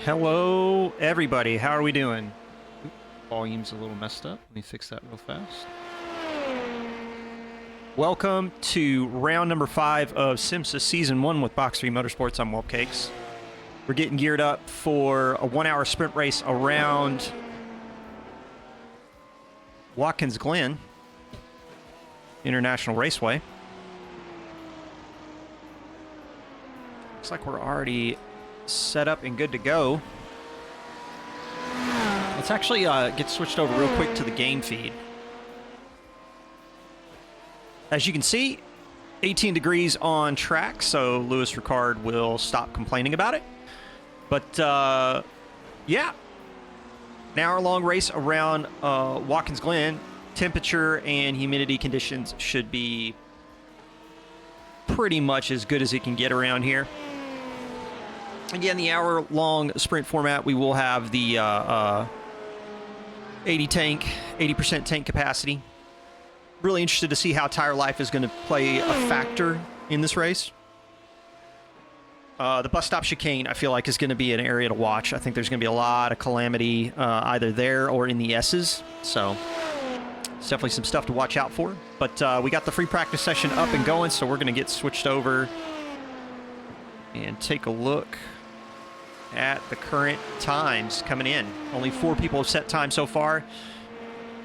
Hello, everybody. How are we doing? Oop, volume's a little messed up. Let me fix that real fast. Welcome to round number 5 of SIMSA Season 1 with Box3 Motorsports. I'm Cakes. We're getting geared up for a 1-hour sprint race around Watkins Glen International Raceway. Looks like we're already set up and good to go. Let's actually get switched over real quick to the game feed. As you can see, 18 degrees on track, so Lewis Ricard will stop complaining about it. But yeah, an hour-long race around Watkins Glen. Temperature and humidity conditions should be pretty much as good as it can get around here. Again, the hour-long sprint format, we will have the 80% tank capacity. Really interested to see how tire life is going to play a factor in this race. The bus stop chicane, I feel like, is going to be an area to watch. I think there's going to be a lot of calamity either there or in the S's. So it's definitely some stuff to watch out for. But we got the free practice session up and going, so we're going to get switched over and take a look at the current times coming in. Only 4 people have set time so far.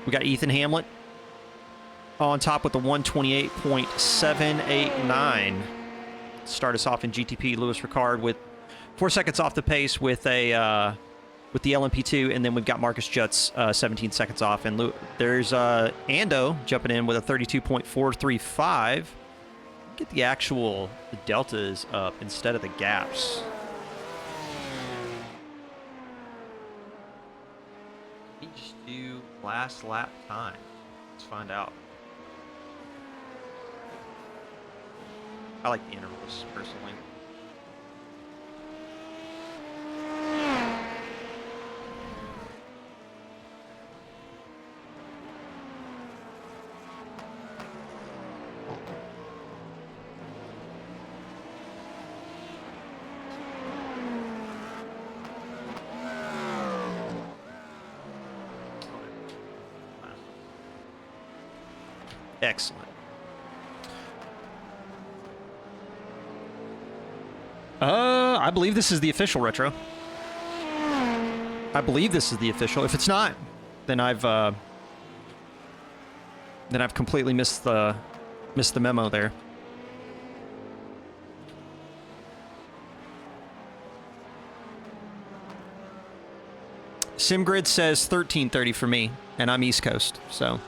We got Ethan Hamlet on top with a 128.789. Start us off in GTP. Lewis Ricard with 4 seconds off the pace with a with the LMP2, and then we've got Marcus Jutz 17 seconds off, and there's Ando jumping in with a 32.435. Get the actual deltas up instead of the gaps. We just do last lap time. Let's find out. I like the intervals personally. Excellent. I believe this is the official retro. I believe this is the official. If it's not, then I've completely missed the memo there. SimGrid says 13:30 for me, and I'm East Coast, so.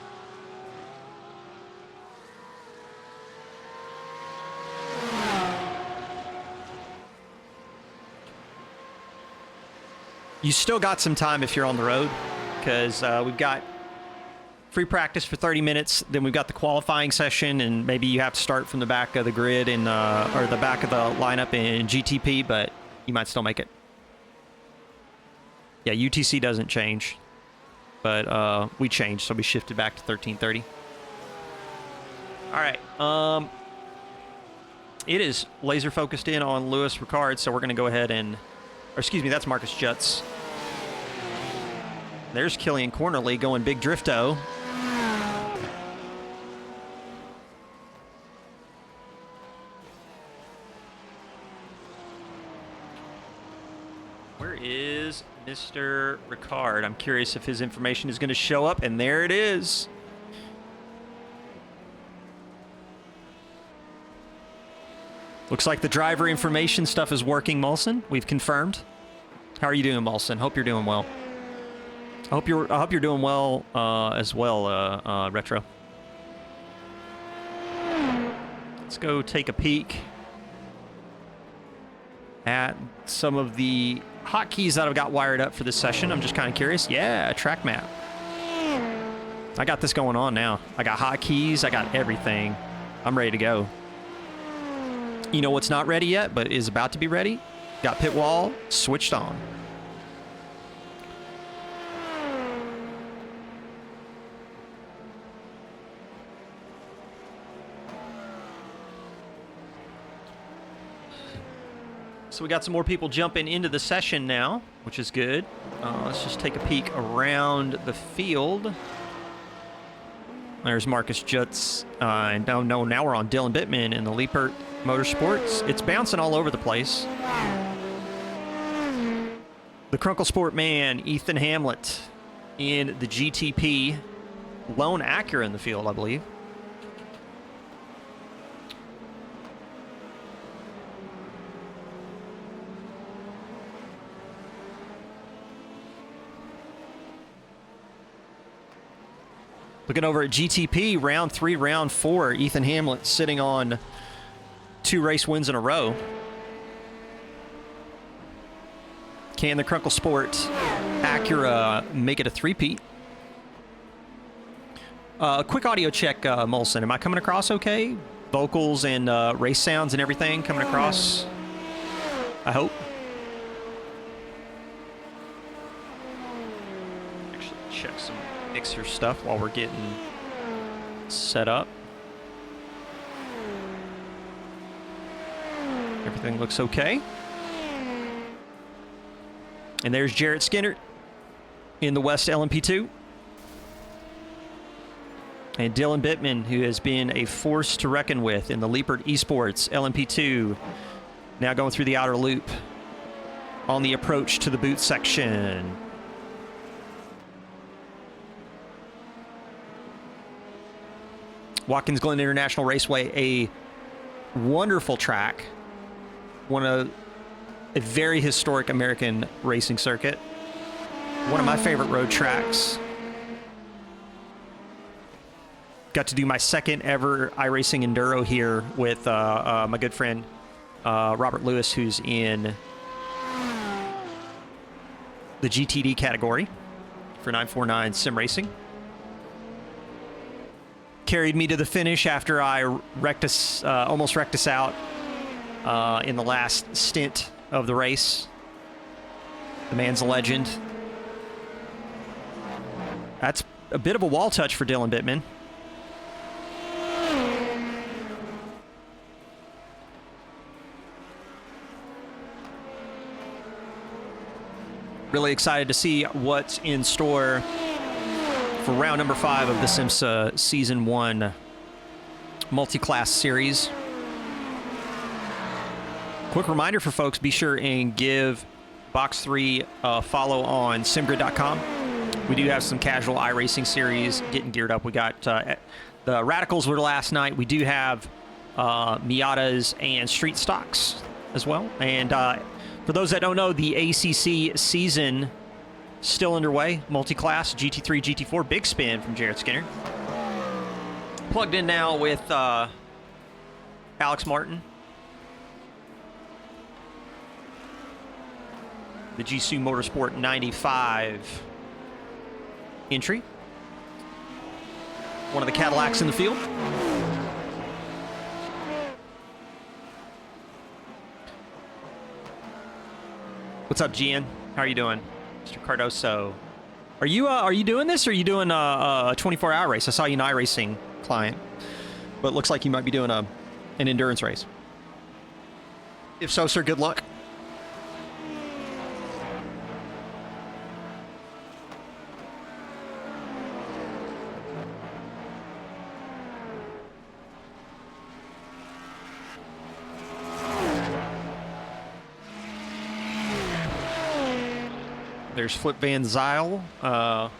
You still got some time if you're on the road, because we've got free practice for 30 minutes, then we've got the qualifying session, and maybe you have to start from the back of the grid in, or the back of the lineup in GTP, but you might still make it. Yeah, UTC doesn't change, but we changed, so we shifted back to 13:30. All right. It is laser focused in on Lewis Ricard, so we're going to go ahead and... Or excuse me, that's Marcus Jutz. There's Killian Cornerly going big drifto. Where is Mr. Ricard? I'm curious if his information is going to show up, and there it is. Looks like the driver information stuff is working, Molson. We've confirmed. How are you doing, Molson? Hope you're doing well. I hope you're doing well as well, Retro. Let's go take a peek at some of the hotkeys that I've got wired up for this session. I'm just kind of curious. Yeah, track map. I got this going on now. I got hotkeys. I got everything. I'm ready to go. You know what's not ready yet, but is about to be ready? Got pit wall switched on. So we got some more people jumping into the session now, which is good. Let's just take a peek around the field. There's Marcus Jutz. And now we're on Dylan Bittman in the Liepert Motorsports. It's bouncing all over the place. The Crunkle Sport man, Ethan Hamlet, in the GTP. Lone Acura in the field, I believe. Looking over at GTP, round 3, round 4, Ethan Hamlet sitting on 2 race wins in a row. Can the Crunkle Sport Acura make it a three-peat? Quick audio check, Molson. Am I coming across okay? Vocals and race sounds and everything coming across, I hope. Actually, check some mixer stuff while we're getting set up. Everything looks okay. And there's Jarrett Skinner in the West LMP2. And Dylan Bittman, who has been a force to reckon with in the Liepert Esports LMP2, now going through the outer loop on the approach to the boot section. Watkins Glen International Raceway, a wonderful track. A very historic American racing circuit. One of my favorite road tracks. Got to do my second ever iRacing Enduro here with my good friend Robert Lewis, who's in the GTD category for 949 Sim Racing. Carried me to the finish after I almost wrecked us out in the last stint of the race. The man's a legend. That's a bit of a wall touch for Dylan Bittman. Really excited to see what's in store for round number 5 of the SIMSA Season 1 Multi-Class Series. Quick reminder for folks, be sure and give Box3 a follow on simgrid.com. We do have some casual iRacing series getting geared up. We got the Radicals were last night. We do have Miatas and Street Stocks as well. And for those that don't know, the ACC season still underway. Multi-class, GT3, GT4, big spin from Jarrett Skinner. Plugged in now with Alex Martin. The Jisu Motorsport 95 entry. One of the Cadillacs in the field. What's up, Gian? How are you doing? Mr. Cardoso. Are you doing this, or are you doing a 24-hour race? I saw you in iRacing client, but it looks like you might be doing an endurance race. If so, sir, good luck. There's Flip Van Zyl, the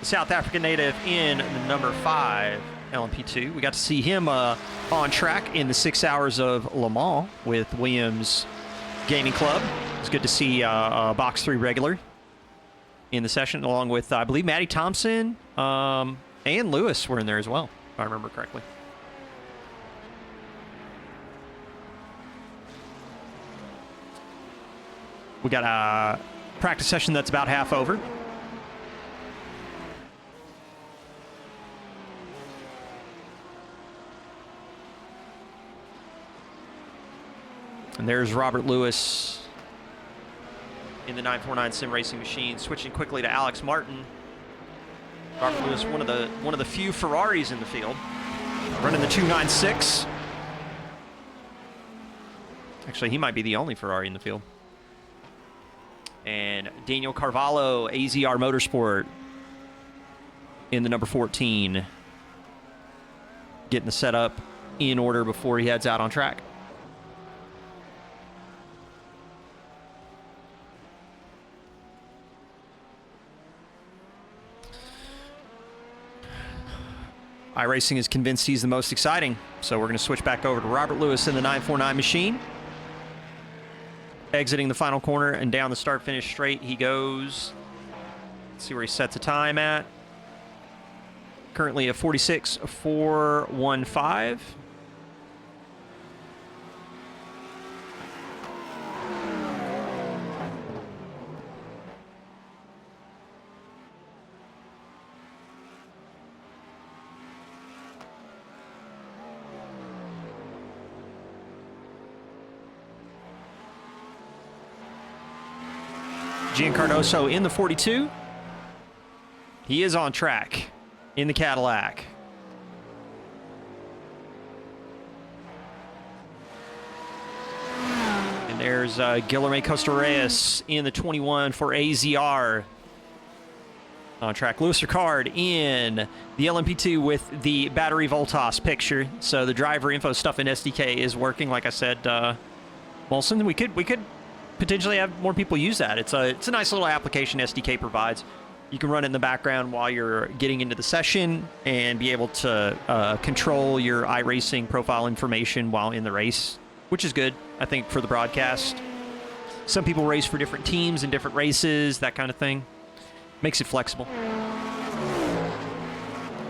South African native in the number 5 LMP2. We got to see him on track in the 6 hours of Le Mans with Williams Gaming Club. It's good to see Box 3 regular in the session, along with, I believe, Matty Thompson and Lewis were in there as well, if I remember correctly. We got a practice session that's about half over. And there's Robert Lewis in the 949 Sim Racing machine, switching quickly to Alex Martin. Robert Lewis, one of the few Ferraris in the field, running the 296. Actually, he might be the only Ferrari in the field. And Daniel Carvalho, AZR Motorsport, in the number 14. Getting the setup in order before he heads out on track. iRacing is convinced he's the most exciting, so we're going to switch back over to Robert Lewis in the 949 machine. Exiting the final corner and down the start-finish straight he goes. Let's see where he sets a time at. Currently a 46.415. Giancardoso in the 42. He is on track in the Cadillac. And there's Guilherme Costa Reyes in the 21 for AZR. On track. Lewis Ricard in the LMP2 with the battery Voltas picture. So the driver info stuff in SDK is working. Like I said, Molson, we could potentially have more people use that. It's a nice little application SDK provides. You can run it in the background while you're getting into the session and be able to control your iRacing profile information while in the race, which is good, I think, for the broadcast. Some people race for different teams in different races, that kind of thing. Makes it flexible.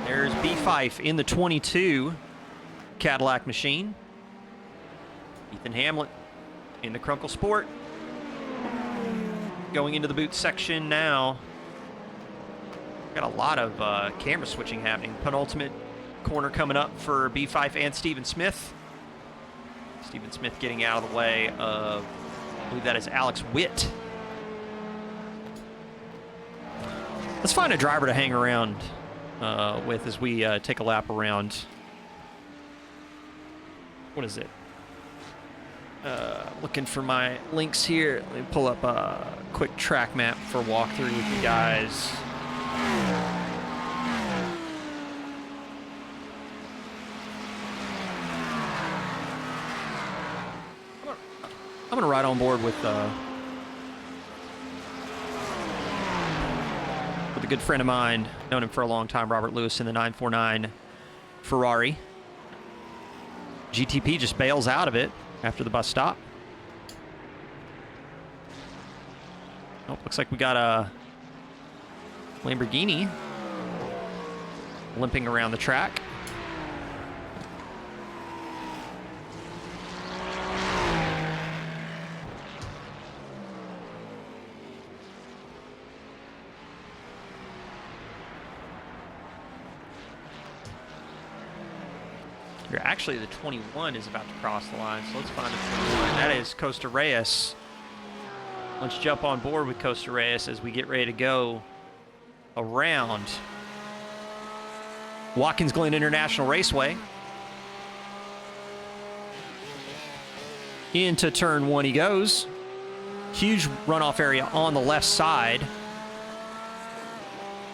There's B. Fife in the 22 Cadillac machine. Ethan Hamlet in the Crunkle Sport. Going into the boot section now. Got a lot of camera switching happening. Penultimate corner coming up for B. Fife and Steven Smith. Steven Smith getting out of the way of, I believe that is Alex Witt. Let's find a driver to hang around with as we take a lap around. What is it? Looking for my links here. Let me pull up a quick track map for walkthrough with you guys. I'm gonna ride on board with a good friend of mine, known him for a long time, Robert Lewis in the 949 Ferrari. GTP just bails out of it after the bus stop. Oh, looks like we got a Lamborghini limping around the track. Actually, the 21 is about to cross the line, so let's find the 21. That is Costa Reyes. Let's jump on board with Costa Reyes as we get ready to go around Watkins Glen International Raceway. Into turn 1 he goes. Huge runoff area on the left side.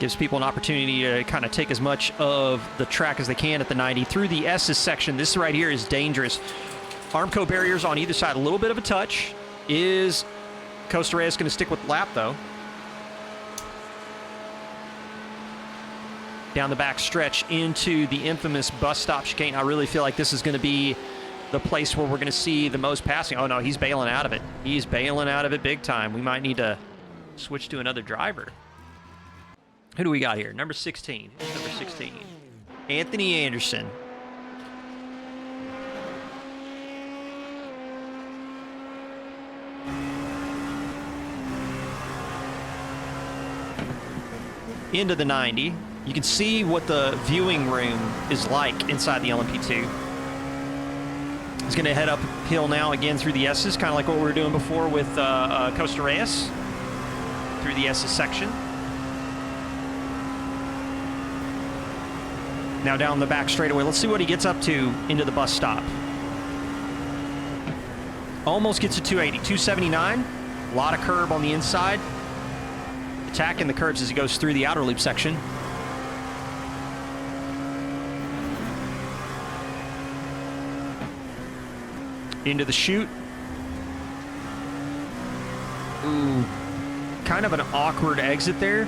Gives people an opportunity to kind of take as much of the track as they can at the 90 through the S's section. This right here is dangerous. Armco barriers on either side, a little bit of a touch. Is Costa Reyes going to stick with the lap, though? Down the back stretch into the infamous bus stop chicane. I really feel like this is going to be the place where we're going to see the most passing. Oh, no, he's bailing out of it. He's bailing out of it big time. We might need to switch to another driver. Who do we got here? Number 16. Who's number 16? Anthony Anderson. Into the 90. You can see what the viewing room is like inside the LMP2. He's going to head uphill now again through the S's, kind of like what we were doing before with Costa Reyes through the S's section. Now down the back straightaway. Let's see what he gets up to into the bus stop. Almost gets to 280. 279. A lot of curb on the inside. Attacking the curbs as he goes through the outer loop section. Into the chute. Ooh, kind of an awkward exit there.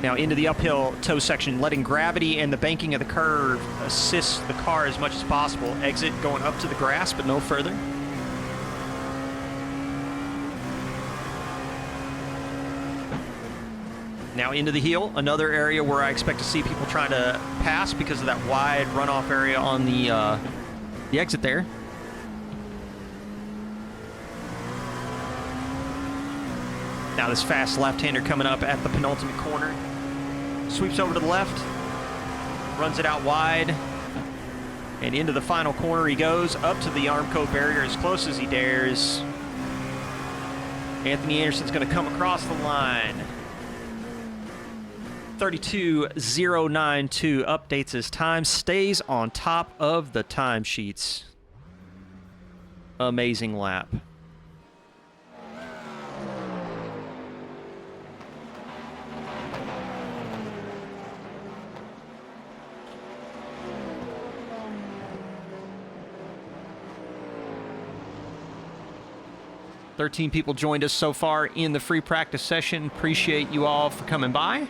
Now into the uphill toe section, letting gravity and the banking of the curve assist the car as much as possible. Exit going up to the grass, but no further. Now into the heel, another area where I expect to see people trying to pass because of that wide runoff area on the exit there. Now this fast left-hander coming up at the penultimate corner. Sweeps over to the left, runs it out wide, and into the final corner he goes, up to the Armco barrier as close as he dares. Anthony Anderson's going to come across the line. 32.092 updates his time, stays on top of the timesheets. Amazing lap. Thirteen people joined us so far in the free practice session. Appreciate you all for coming by.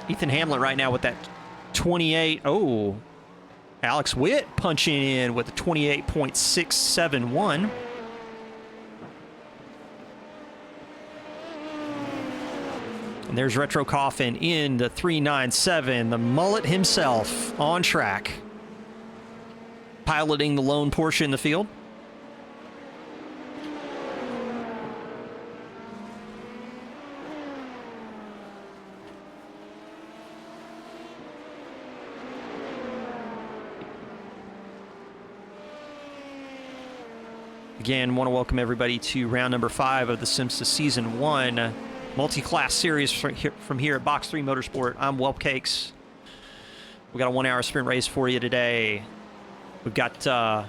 Ethan Hamlin right now with that 28. Oh, Alex Witt punching in with a 28.671. And there's Retro Coffin in the 397. The mullet himself on track, piloting the lone Porsche in the field. Again, want to welcome everybody to round number 5 of the SIMSA Season 1 multi-class series from here at Box3 Motorsport. I'm Whelp Cakes. We got a 1-hour sprint race for you today. We've got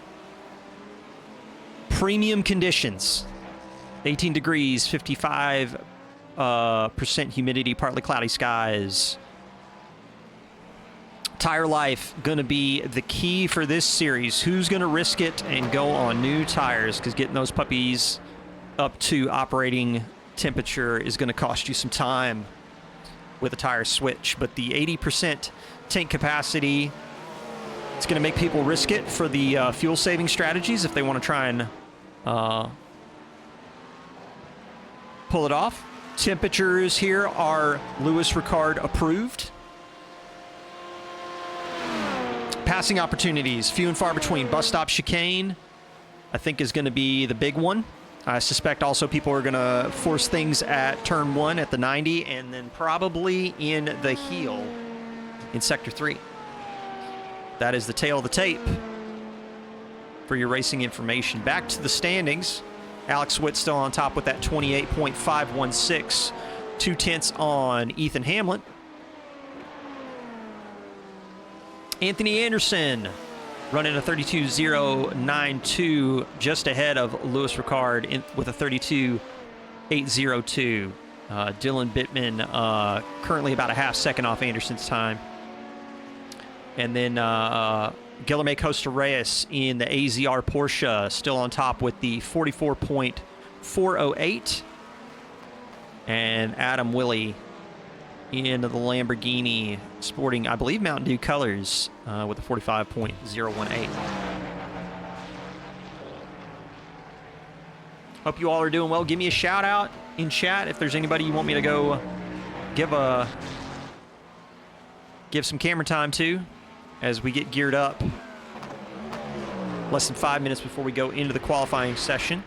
premium conditions. 18 degrees, 55% humidity, partly cloudy skies. Tire life going to be the key for this series. Who's going to risk it and go on new tires? Because getting those puppies up to operating temperature is going to cost you some time with a tire switch. But the 80% tank capacity, it's going to make people risk it for the fuel saving strategies if they want to try and pull it off. Temperatures here are Lewis Ricard approved. Passing opportunities, few and far between. Bus stop chicane, I think, is going to be the big one. I suspect also people are going to force things at turn 1 at the 90, and then probably in the heel in sector 3. That is the tail of the tape for your racing information. Back to the standings. Alex Witt still on top with that 28.516. 2/10 on Ethan Hamlin. Anthony Anderson running a 32.092, just ahead of Lewis Ricard with a 32.802. Dylan Bittman currently about a half second off Anderson's time. And then Guilherme Costa Reyes in the AZR Porsche still on top with the 44.408. And Adam Willey in the Lamborghini sporting, I believe, Mountain Dew colors with a 45.018. Hope you all are doing well. Give me a shout out in chat if there's anybody you want me to go give some camera time to as we get geared up. Less than 5 minutes before we go into the qualifying session.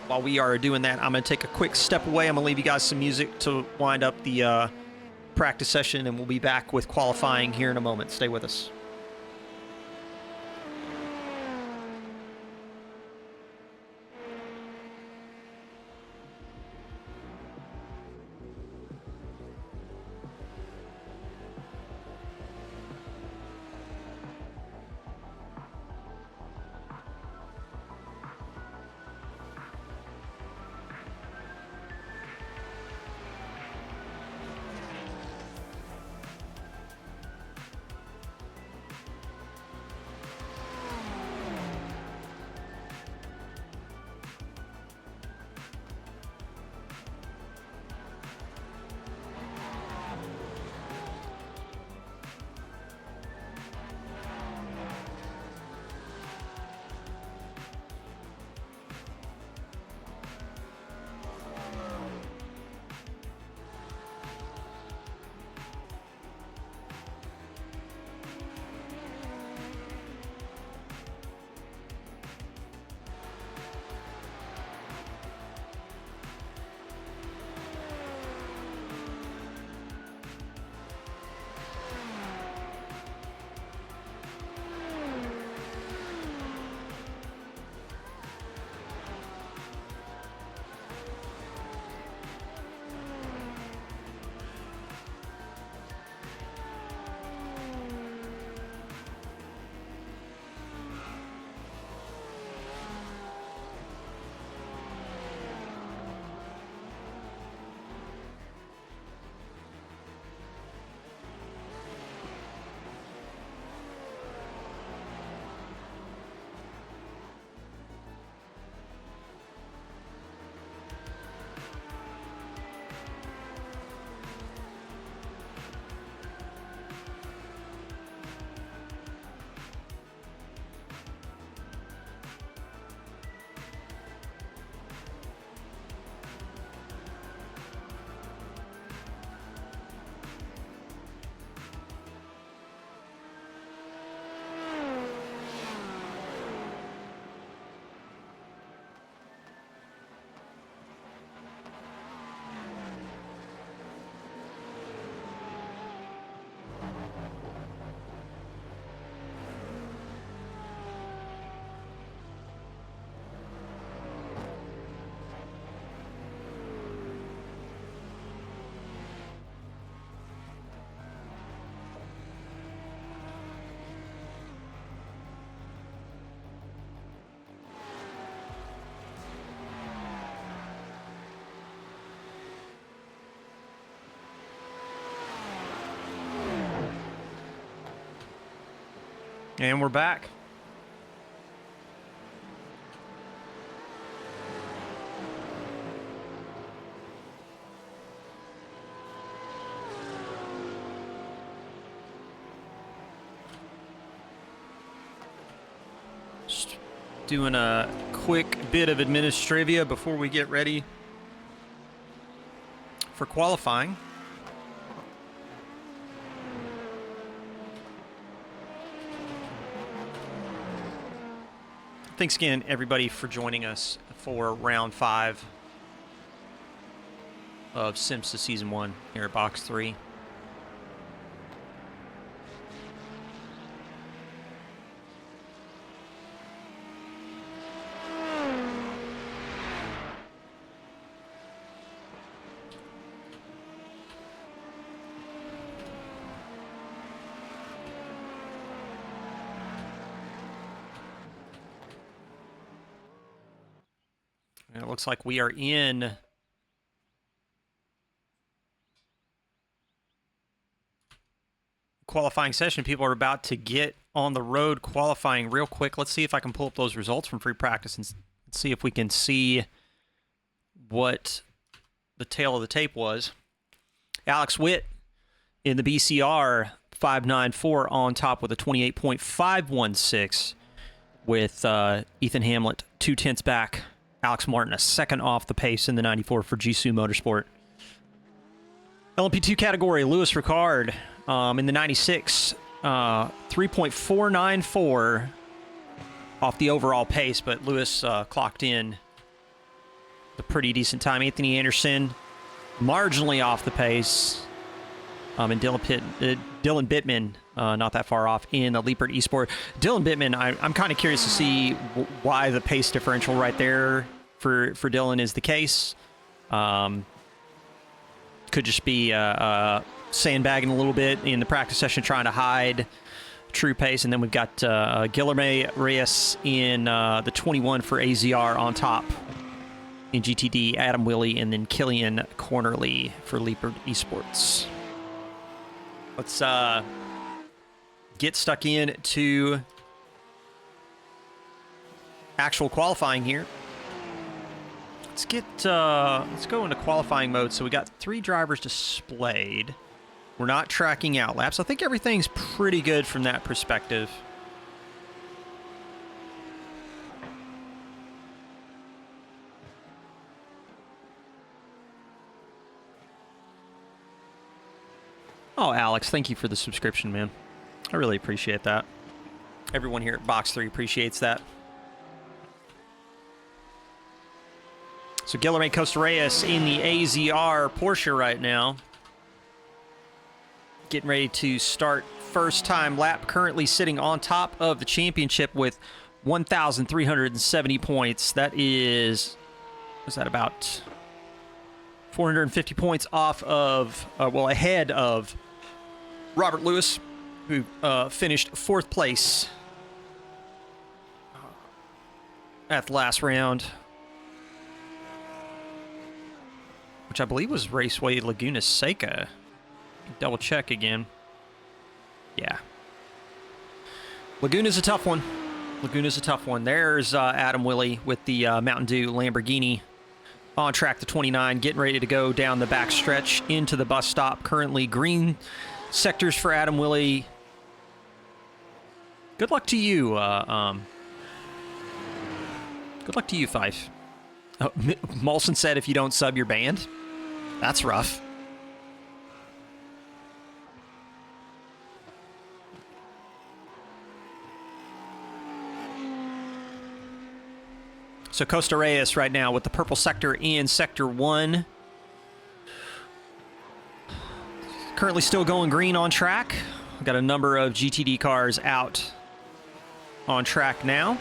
While we are doing that, I'm going to take a quick step away. I'm going to leave you guys some music to wind up the practice session, and we'll be back with qualifying here in a moment. Stay with us. And we're back. Just doing a quick bit of administrivia before we get ready for qualifying. Thanks again, everybody, for joining us for round 5 of SIMSA Season 1 here at Box 3. It looks like we are in qualifying session. People are about to get on the road qualifying real quick. Let's see if I can pull up those results from free practice and see if we can see what the tail of the tape was. Alex Witt in the BCR 5.94 on top with a 28.516 with Ethan Hamlet 0.2 back. Alex Martin a second off the pace in the 94 for Jisoo Motorsport. LMP2 category, Lewis Ricard in the 96, 3.494 off the overall pace, but Lewis clocked in a pretty decent time. Anthony Anderson marginally off the pace And Dylan Bittman, not that far off in the Leopard Esport. Dylan Bittman, I'm kind of curious to see why the pace differential right there for Dylan is the case. Could just be sandbagging a little bit in the practice session, trying to hide true pace. And then we've got Guilherme Reyes in the 21 for AZR on top in GTD, Adam Willey, and then Killian Cornerly for Leopard Esports. Let's get stuck in to actual qualifying here. Let's go into qualifying mode. So we got 3 drivers displayed. We're not tracking out laps. I think everything's pretty good from that perspective. Oh, Alex, thank you for the subscription, man. I really appreciate that. Everyone here at Box3 appreciates that. So Guilherme Costa Reyes in the AZR Porsche right now. Getting ready to start first time lap. Currently sitting on top of the championship with 1,370 points. That is, what's that, about 450 points off of, well, ahead of Robert Lewis, who finished 4th place at the last round, which I believe was Raceway Laguna Seca. Double check again. Yeah. Laguna's a tough one. Laguna's a tough one. There's Adam Willey with the Mountain Dew Lamborghini on track to 29, getting ready to go down the back stretch into the bus stop. Currently green sectors for Adam Willey. Good luck to you. Good luck to you, Fife. Oh, Molson said if you don't sub your band. That's rough. So Costa Reyes right now with the purple sector in Sector 1. Currently still going green on track. We've got a number of GTD cars out on track now.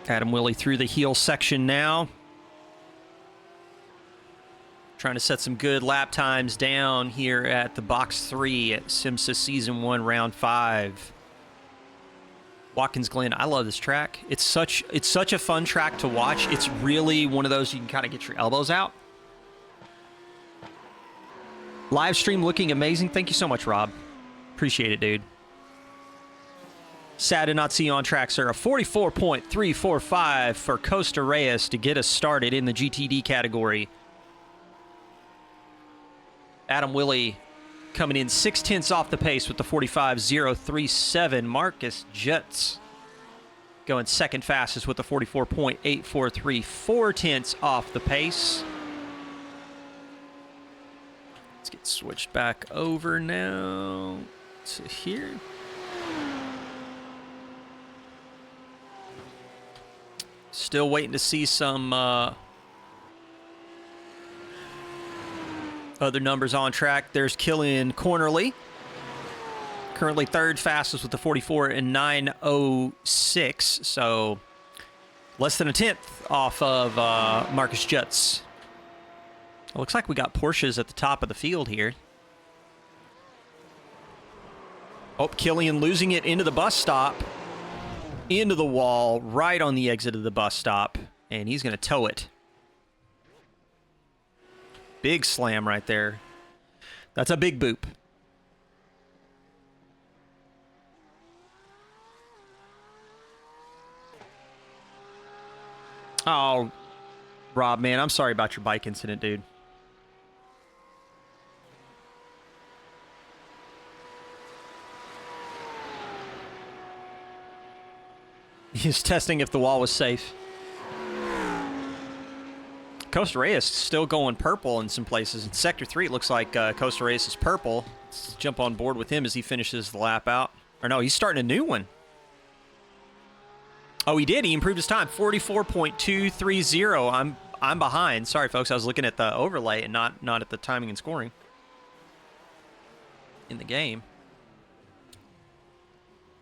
Adam Willey through the heel section now. Trying to set some good lap times down here at the Box 3 at SIMSA Season 1, Round 5. Watkins Glen, I love this track. It's such a fun track to watch. It's really one of those you can kind of get your elbows out. Live stream looking amazing. Thank you so much, Rob. Appreciate it, dude. Sad to not see you on track, sir. A 44.345 for Costa Reyes to get us started in the GTD category. Adam Willey coming in 0.6 off the pace with the 45.037. Marcus Jutz going second fastest with the 44.843. 0.4 off the pace. Let's get switched back over now to here. Still waiting to see some other numbers on track. There's Killian Cornerly, currently 3rd fastest with the 44.906, so less than 1/10 off of Marcus Jutz. It looks like we got Porsches at the top of the field here. Oh, Killian losing it into the bus stop, into the wall, right on the exit of the bus stop, and he's going to tow it. Big slam right there. That's a big boop. Oh, Rob, man, I'm sorry about your bike incident, dude. He's testing if the wall was safe. Costa Reyes still going purple in some places. In Sector 3, it looks like Costa Reyes is purple. Let's jump on board with him as he finishes the lap out. Or no, he's starting a new one. Oh, he did. He improved his time. 44.230. I'm behind. Sorry, folks. I was looking at the overlay and not at the timing and scoring in the game.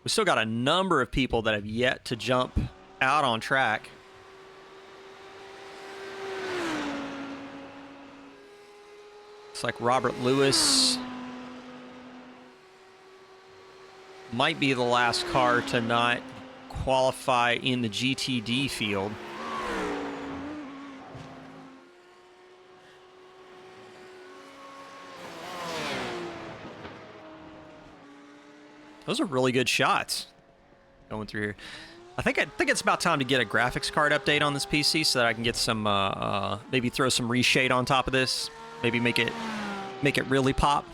We still got a number of people that have yet to jump out on track. Looks like Robert Lewis might be the last car to not qualify in the GTD field. Those are really good shots going through here. I think it's about time to get a graphics card update on this PC so that I can get some maybe throw some reshade on top of this. Maybe make it really pop.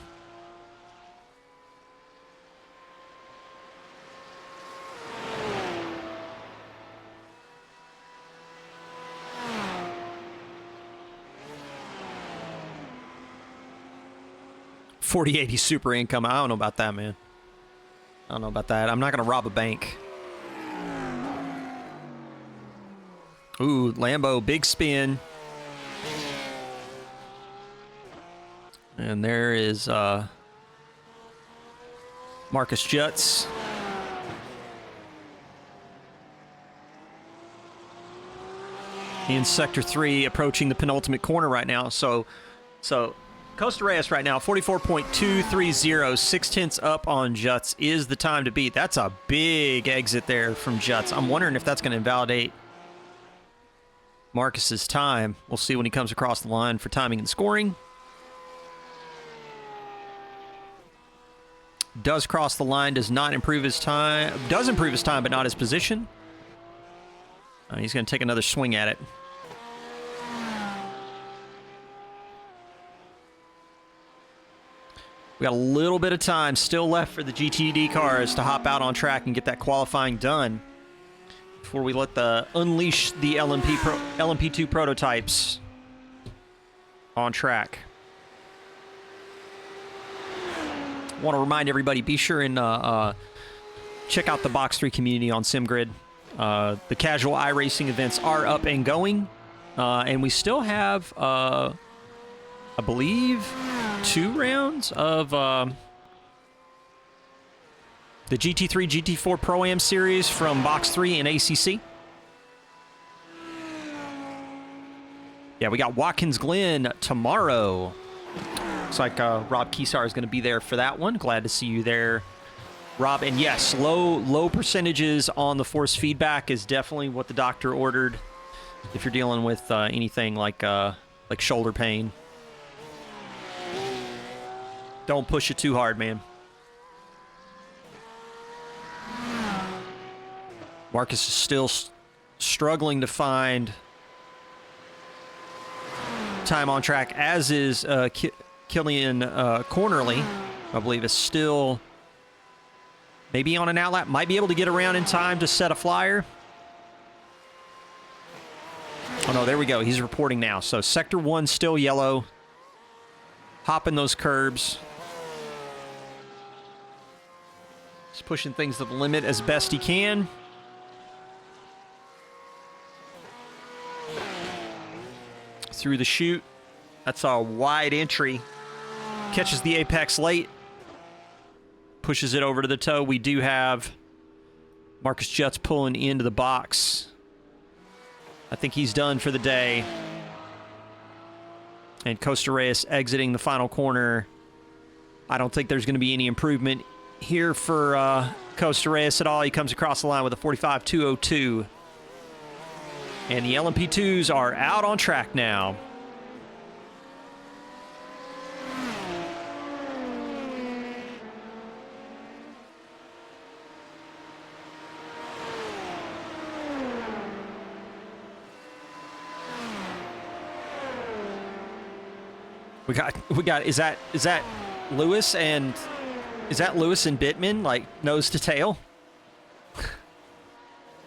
$4080 super income. I don't know about that, man. I don't know about that. I'm not going to rob a bank. Ooh, Lambo, big spin. And there is Marcus Jutz. In Sector 3, approaching the penultimate corner right now. So Costa Reyes right now, 44.230, 0.6 up on Jutz is the time to beat. That's a big exit there from Jutz. I'm wondering if that's going to invalidate Marcus's time. We'll see when he comes across the line for timing and scoring. Does cross the line, does not improve his time. Does improve his time, but not his position. He's going to take another swing at it. We got a little bit of time still left for the GTD cars to hop out on track and get that qualifying done before we unleash the LMP2 prototypes on track. Want to remind everybody, be sure and check out the Box3 community on SimGrid. The casual iRacing events are up and going, and we still have, I believe, 2 rounds of the GT3, GT4 Pro-Am series from Box3 and ACC. Yeah, we got Watkins Glen tomorrow. Looks like Rob Kesar is going to be there for that one. Glad to see you there, Rob. And yes, low percentages on the force feedback is definitely what the doctor ordered if you're dealing with anything like shoulder pain. Don't push it too hard, man. Marcus is still struggling to find time on track, as is Killian Cornerly. I believe is still maybe on an outlap. Might be able to get around in time to set a flyer. Oh, no, there we go. He's reporting now. So Sector 1 still yellow. Hopping those curbs. Just pushing things to the limit as best he can. Through the chute. That's a wide entry. Catches the apex late. Pushes it over to the toe. We do have Marcus Jutz pulling into the box. I think he's done for the day. And Costa Reyes exiting the final corner. I don't think there's going to be any improvement here for Costa Reyes at all. He comes across the line with a 45.202. And the LMP2s are out on track now. We got is that Lewis and Bittman, like nose to tail?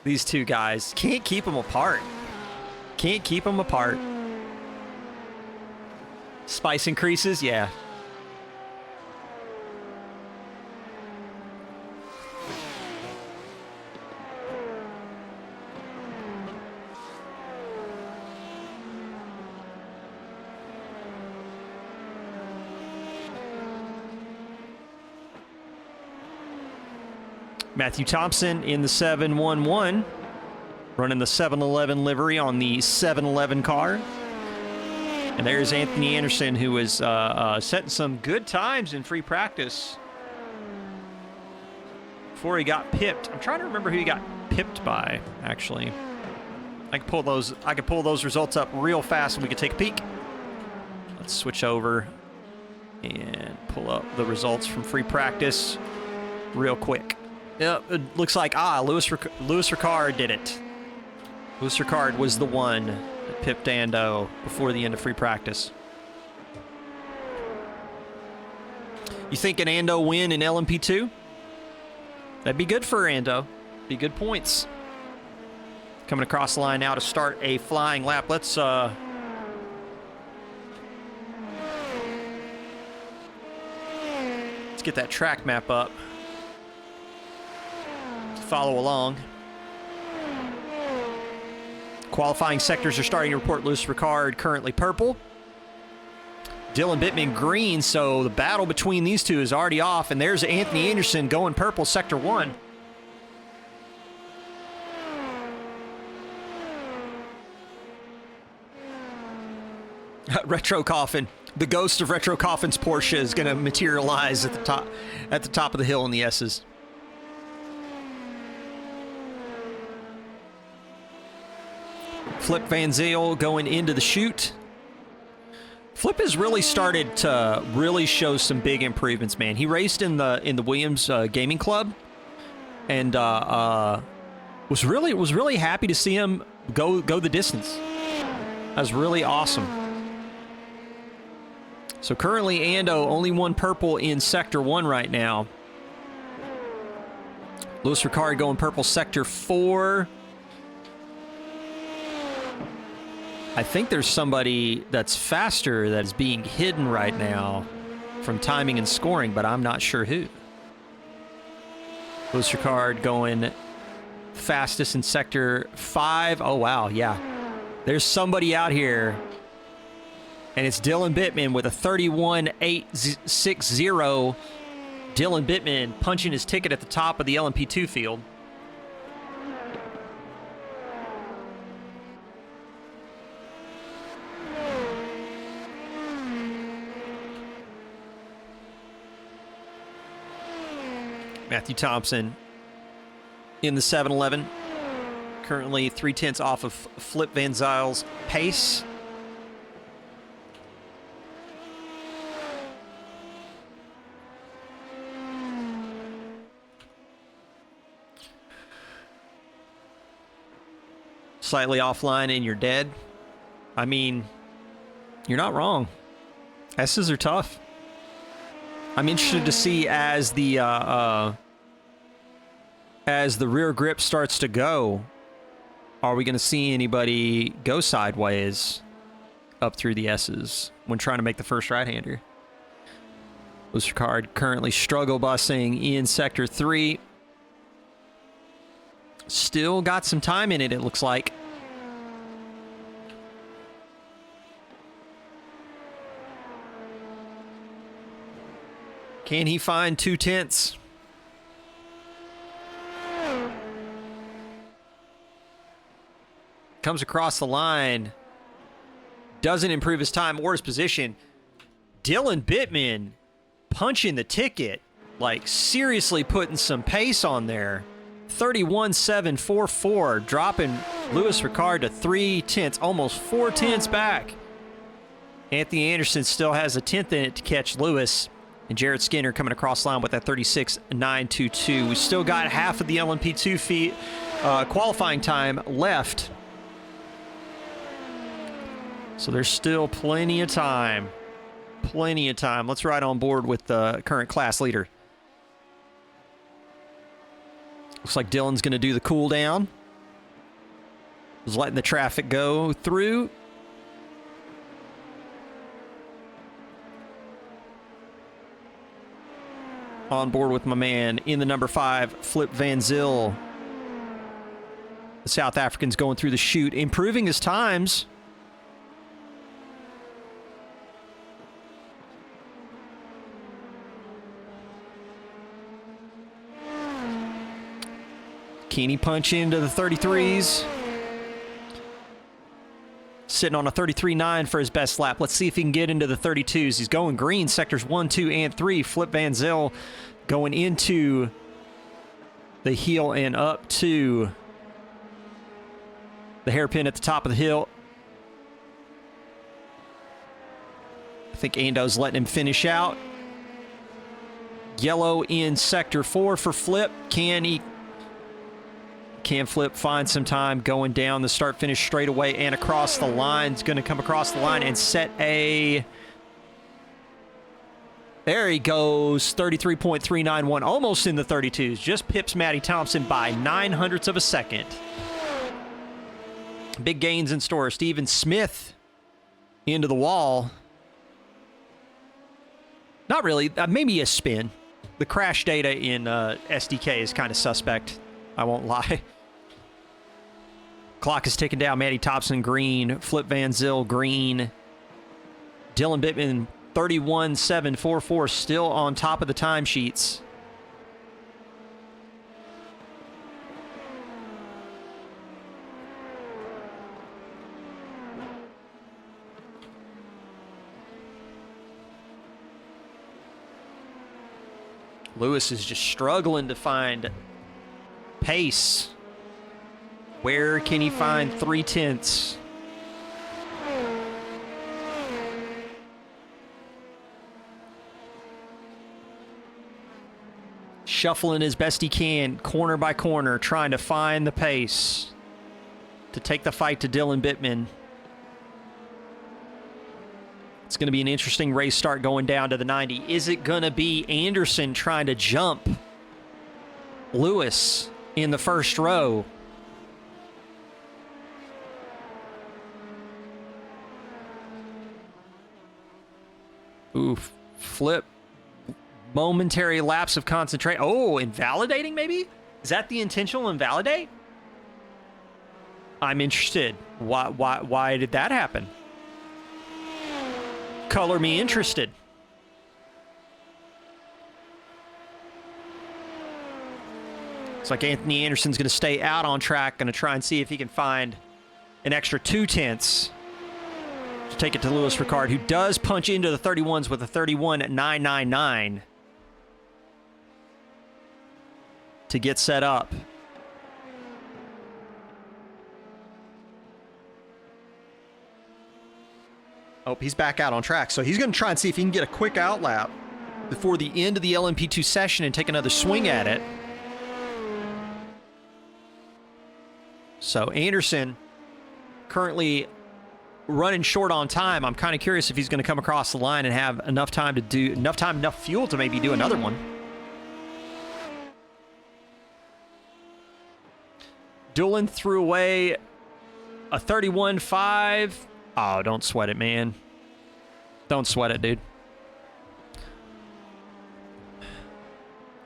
These two guys can't keep them apart. Can't keep them apart. Spice increases, yeah. Matthew Thompson in the 711, running the 711 livery on the 711 car. And there's Anthony Anderson, who was setting some good times in free practice before he got pipped. I'm trying to remember who he got pipped by, actually. I could pull those results up real fast and we could take a peek. Let's switch over and pull up the results from free practice real quick. Yep, it looks like, Louis Ricard did it. Louis Ricard was the one that pipped Ando before the end of free practice. You think an Ando win in LMP2? That'd be good for Ando. Be good points. Coming across the line now to start a flying lap. Let's get that track map up. Follow along. Qualifying sectors are starting to report. Louis Ricard currently purple. Dylan Bittman green, so the battle between these two is already off, and there's Anthony Anderson going purple, sector 1. Retro Coffin. The ghost of Retro Coffin's Porsche is going to materialize at the top of the hill in the S's. Flip Van Zyl going into the chute. Flip has really started to really show some big improvements, man. He raced in the Williams Gaming Club, and was really happy to see him go the distance. That was really awesome. So currently Ando only one purple in sector 1 right now. Louis Ricard going purple sector 4. I think there's somebody that's faster that is being hidden right now from timing and scoring, but I'm not sure who. Louis Ricard going fastest in sector 5. Oh, wow, yeah. There's somebody out here, and it's Dylan Bittman with a 31.860. Dylan Bittman punching his ticket at the top of the LMP2 field. Matthew Thompson in the 711. Currently 3/10 off of Flip Van Zyl's pace. Slightly offline and you're dead. I mean, you're not wrong. S's are tough. I'm interested to see as the rear grip starts to go, are we going to see anybody go sideways up through the S's when trying to make the first right-hander? Louis Ricard currently struggle busing in sector 3. Still got some time in it, it looks like. Can he find 2/10? Comes across the line. Doesn't improve his time or his position. Dylan Bittman punching the ticket. Like, seriously putting some pace on there. 31.744. Dropping Louis Ricard to 3/10. Almost 4/10 back. Anthony Anderson still has a 10th in it to catch Lewis. And Jared Skinner coming across the line with that 36.922. We still got half of the LMP2 qualifying time left. So there's still plenty of time. Plenty of time. Let's ride on board with the current class leader. Looks like Dylan's going to do the cool down. Just letting the traffic go through. On board with my man in the number 5, Flip Van Zyl. The South African's going through the chute, improving his times. Can he punch into the 33s? Sitting on a 33.9 for his best lap. Let's see if he can get into the 32s. He's going green, sectors 1, 2, and 3. Flip Van Zyl going into the heel and up to the hairpin at the top of the hill. I think Ando's letting him finish out. Yellow in sector 4 for Flip. Can Flip find some time going down the start-finish straightaway and across the line? He's going to come across the line and set a... There he goes, 33.391, almost in the 32s. Just pips Matty Thompson by 0.09 of a second. Big gains in store. Steven Smith into the wall. Not really, maybe a spin. The crash data in SDK is kind of suspect, I won't lie. Clock is ticking down. Matty Thompson green, Flip Van Zyl green. Dylan Bittman 31.744 still on top of the timesheets. Lewis is just struggling to find pace. Where can he find 0.3? Shuffling as best he can, corner by corner, trying to find the pace to take the fight to Dylan Bittman. It's going to be an interesting race start going down to the 90. Is it going to be Anderson trying to jump Lewis in the first row? Oof. Flip. Momentary lapse of concentration. Oh, invalidating maybe? Is that the intentional invalidate? I'm interested. Why did that happen? Color me interested. Looks like Anthony Anderson's going to stay out on track, going to try and see if he can find an extra 0.2 to take it to Louis Ricard, who does punch into the 31s with a 31.999 to get set up. Oh, he's back out on track. So he's going to try and see if he can get a quick out lap before the end of the LMP2 session and take another swing at it. So Anderson currently running short on time. I'm kind of curious if he's going to come across the line and have enough time to do enough fuel to maybe do another one. Doolin threw away a 31.5. Oh, don't sweat it, man. Don't sweat it, dude.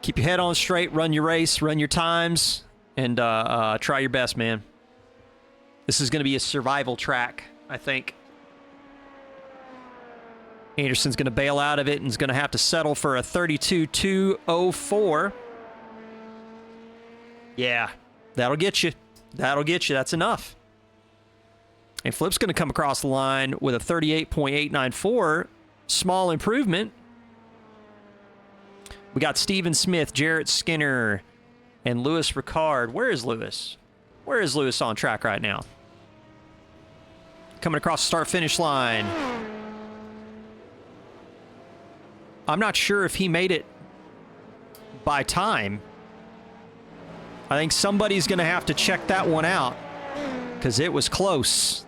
Keep your head on straight, run your race, run your times, and try your best, man. This is going to be a survival track, I think. Anderson's going to bail out of it and is going to have to settle for a 32.204. Yeah, that'll get you. That'll get you. That's enough. And Flip's going to come across the line with a 38.894. Small improvement. We got Steven Smith, Jarrett Skinner, and Louis Ricard. Where is Louis? Where is Louis on track right now? Coming across the start-finish line. I'm not sure if he made it by time. I think somebody's going to have to check that one out because it was close.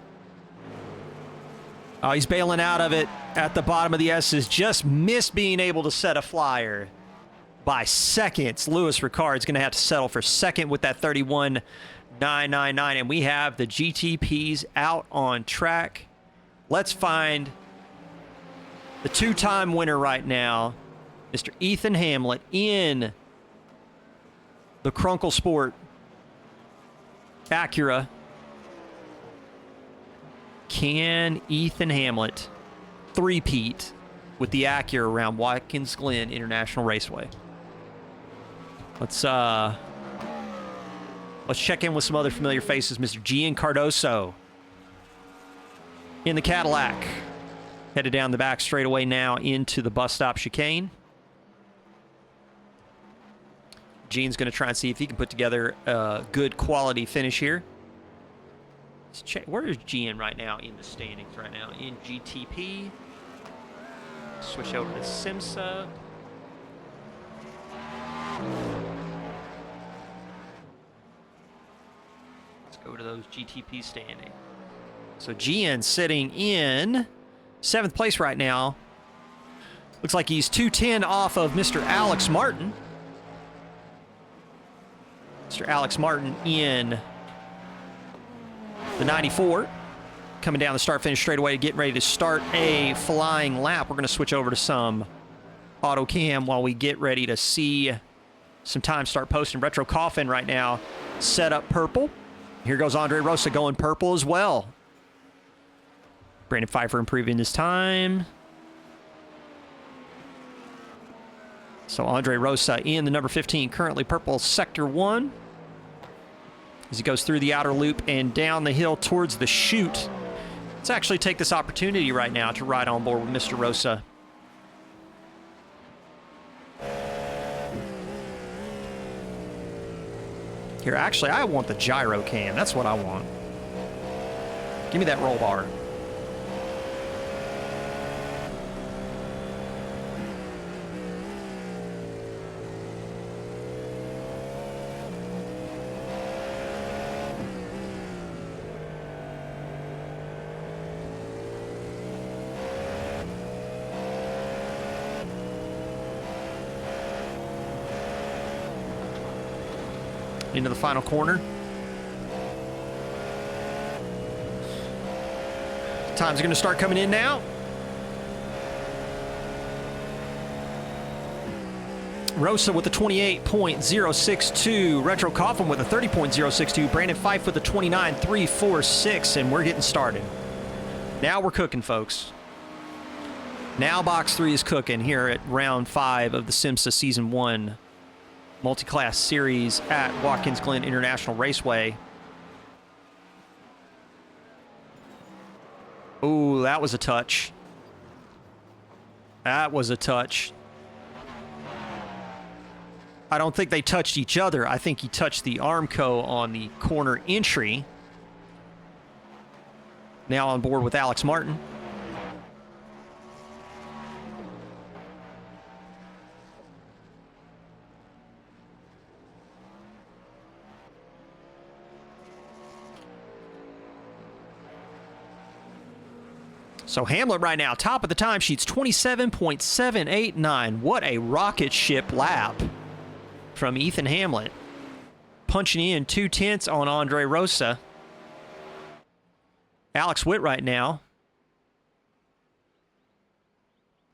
Oh, he's bailing out of it at the bottom of the S's. Just missed being able to set a flyer by seconds. Louis Ricard's going to have to settle for second with that 31.999. And we have the GTPs out on track. Let's find the two-time winner right now, Mr. Ethan Hamlet, in the Crunkle Sport Acura. Can Ethan Hamlet three-peat with the Acura around Watkins Glen International Raceway? Let's Let's check in with some other familiar faces. Mr. Gian Cardoso in the Cadillac. Headed down the back straightaway now into the bus stop chicane. Gene's going to try and see if he can put together a good quality finish here. Let's check. Where is Gene right now in the standings right now? In GTP. Switch over to SIMSA. Let's go to those GTP standings. So Gene sitting in 7th place right now. Looks like he's 210 off of Mr. Alex Martin. Mr. Alex Martin in the 94. Coming down the start-finish straightaway, getting ready to start a flying lap. We're going to switch over to some auto cam while we get ready to see some time start posting. Retro Coffin right now set up purple. Here goes Andre Rosa going purple as well. Brandon Pfeiffer improving his time. So Andre Rosa in the number 15, currently purple, sector 1. As he goes through the outer loop and down the hill towards the chute. Let's actually take this opportunity right now to ride on board with Mr. Rosa. Here, actually, I want the gyro cam. That's what I want. Give me that roll bar. Into the final corner. Times are going to start coming in now. Rosa with the 28.062. Retro Coffin with a 30.062. Brandon Fife with a 29.346. And we're getting started. Now we're cooking, folks. Now Box 3 is cooking here at round 5 of the SIMSA Season 1 multi-class series at Watkins Glen International Raceway. Ooh, that was a touch. That was a touch. I don't think they touched each other. I think he touched the Armco on the corner entry. Now on board with Alex Martin. So Hamlet right now, top of the timesheets, 27.789. What a rocket ship lap from Ethan Hamlet. Punching in 2/10 on Andre Rosa. Alex Witt right now.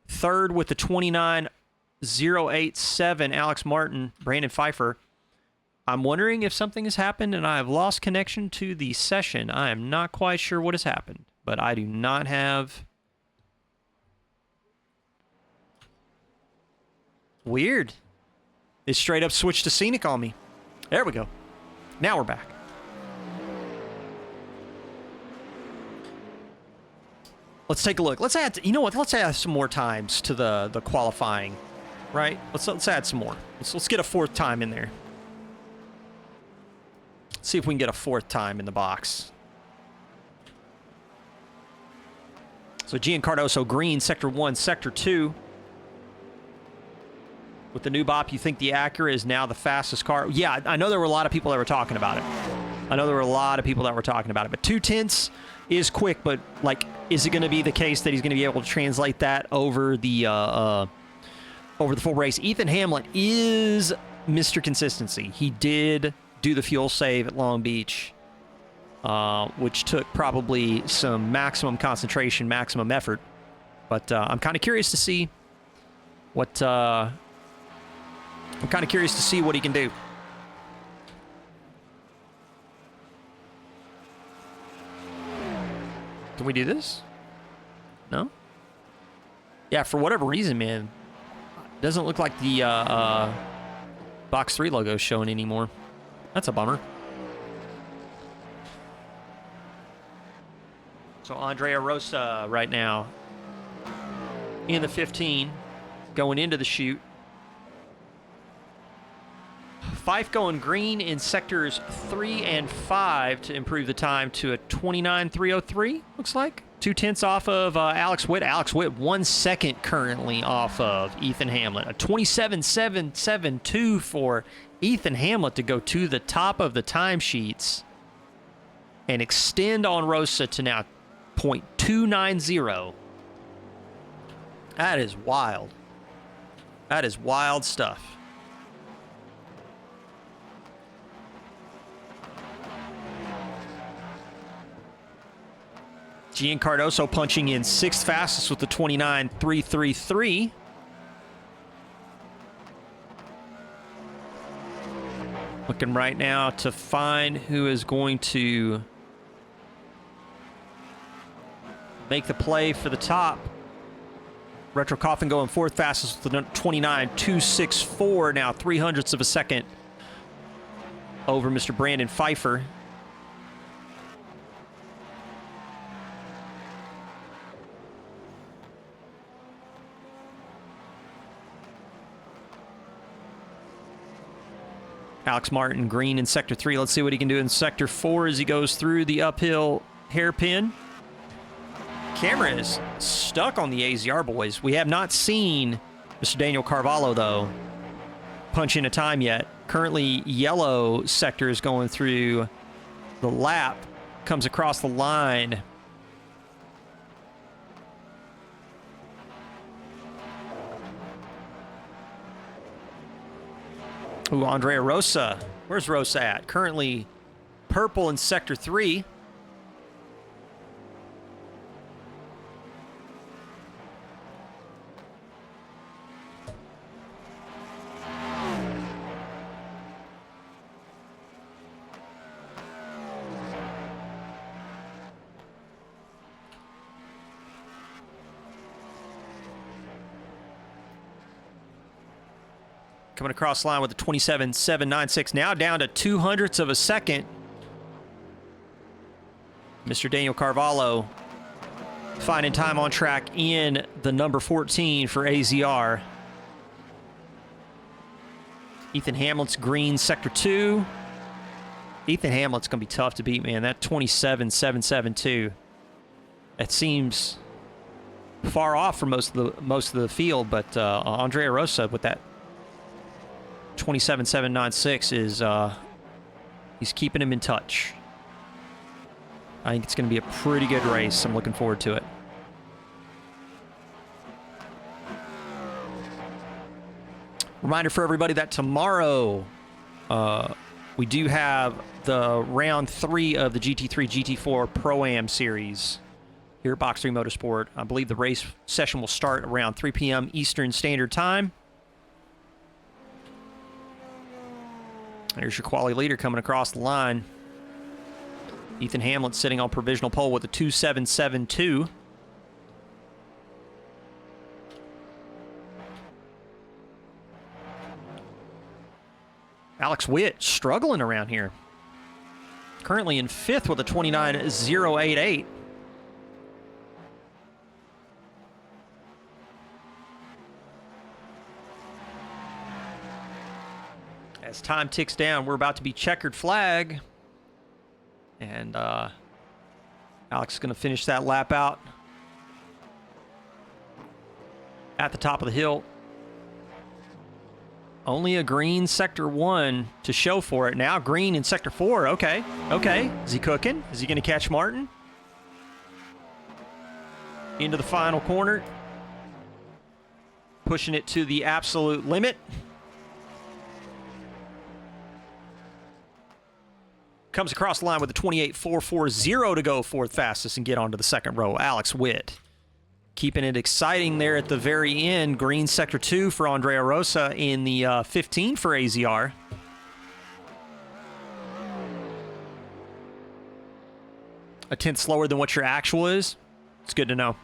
Third with the 29.087. Alex Martin, Brandon Pfeiffer. I'm wondering if something has happened and I have lost connection to the session. I am not quite sure what has happened. But I do not have... Weird. It straight up switched to scenic on me. There we go. Now we're back. Let's take a look. Let's add... You know what? Let's add some more times to the qualifying. Right? Let's add some more. Let's get a 4th time in there. Let's see if we can get a 4th time in the box. So Gian Cardoso green, sector 1, sector 2. With the new BOP, you think the Acura is now the fastest car? Yeah, I know there were a lot of people that were talking about it. But 2/10 is quick, but like, is it going to be the case that he's going to be able to translate that over the full race? Ethan Hamlet is Mr. Consistency. He did do the fuel save at Long Beach. Which took probably some maximum concentration, maximum effort. But I'm kind of curious to see what he can do. Can we do this? No? Yeah, for whatever reason, man. Doesn't look like the Box 3 logo is showing anymore. That's a bummer. So Andrea Rosa right now in the 15, going into the chute. Fife going green in sectors 3 and 5 to improve the time to a 29.303, looks like. 0.2 off of Alex Witt. Alex Witt 1 second currently off of Ethan Hamlet. A 27.772 for Ethan Hamlet to go to the top of the timesheets and extend on Rosa to now 0.290. That is wild. That is wild stuff. Gian Cardoso punching in 6th fastest with the 29.333. Looking right now to find who is going to make the play for the top. Retro Coffin going 4th fastest with the 29.264. Now 0.03 of a second over Mr. Brandon Pfeiffer. Alex Martin green in Sector 3. Let's see what he can do in Sector 4 as he goes through the uphill hairpin. Camera is stuck on the AZR boys. We have not seen Mr. Daniel Carvalho, though, punch in a time yet. Currently, yellow sector is going through the lap, comes across the line. Ooh, Andrea Rosa. Where's Rosa at? Currently purple in Sector 3. Coming across the line with a 27.796. Now down to 0.02 of a second. Mr. Daniel Carvalho finding time on track in the number 14 for AZR. Ethan Hamlet's green Sector 2. Ethan Hamlet's going to be tough to beat, man. That 27.772. That seems far off for most of the field, but Andrea Rosa with that 27.796 is he's keeping him in touch. I think it's going to be a pretty good race. I'm looking forward to it. Reminder for everybody that tomorrow we do have the round 3 of the GT3 GT4 Pro-Am series here at Box3 Motorsport. I believe the race session will start around 3 p.m. Eastern Standard Time. There's your quality leader coming across the line. Ethan Hamlet sitting on provisional pole with a 2.772. Alex Witt struggling around here. Currently in 5th with a 29.088. As time ticks down, we're about to be checkered flag. And Alex is going to finish that lap out at the top of the hill. Only a green Sector 1 to show for it. Now green in Sector 4. Okay. Okay. Is he cooking? Is he going to catch Martin? Into the final corner. Pushing it to the absolute limit. Comes across the line with a 28.440 to go 4th fastest and get onto the second row. Alex Witt keeping it exciting there at the very end. Green Sector 2 for Andrea Rosa in the 15 for AZR. A 10th slower than what your actual is. It's good to know.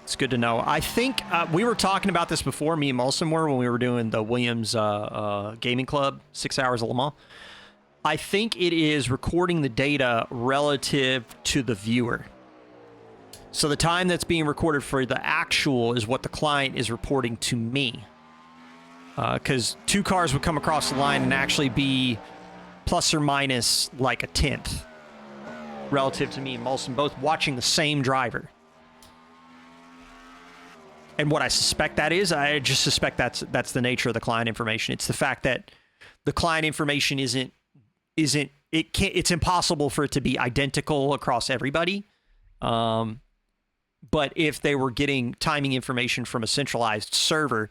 It's good to know. I think we were talking about this before, me and Molson were, when we were doing the Williams Gaming Club, 6 hours of Le Mans. I think it is recording the data relative to the viewer. So the time that's being recorded for the actual is what the client is reporting to me. Because 2 cars would come across the line and actually be plus or minus like a tenth relative to me and Molson, both watching the same driver. And what I suspect that is, I just suspect that's the nature of the client information. It's the fact that the client information it's impossible for it to be identical across everybody. But if they were getting timing information from a centralized server,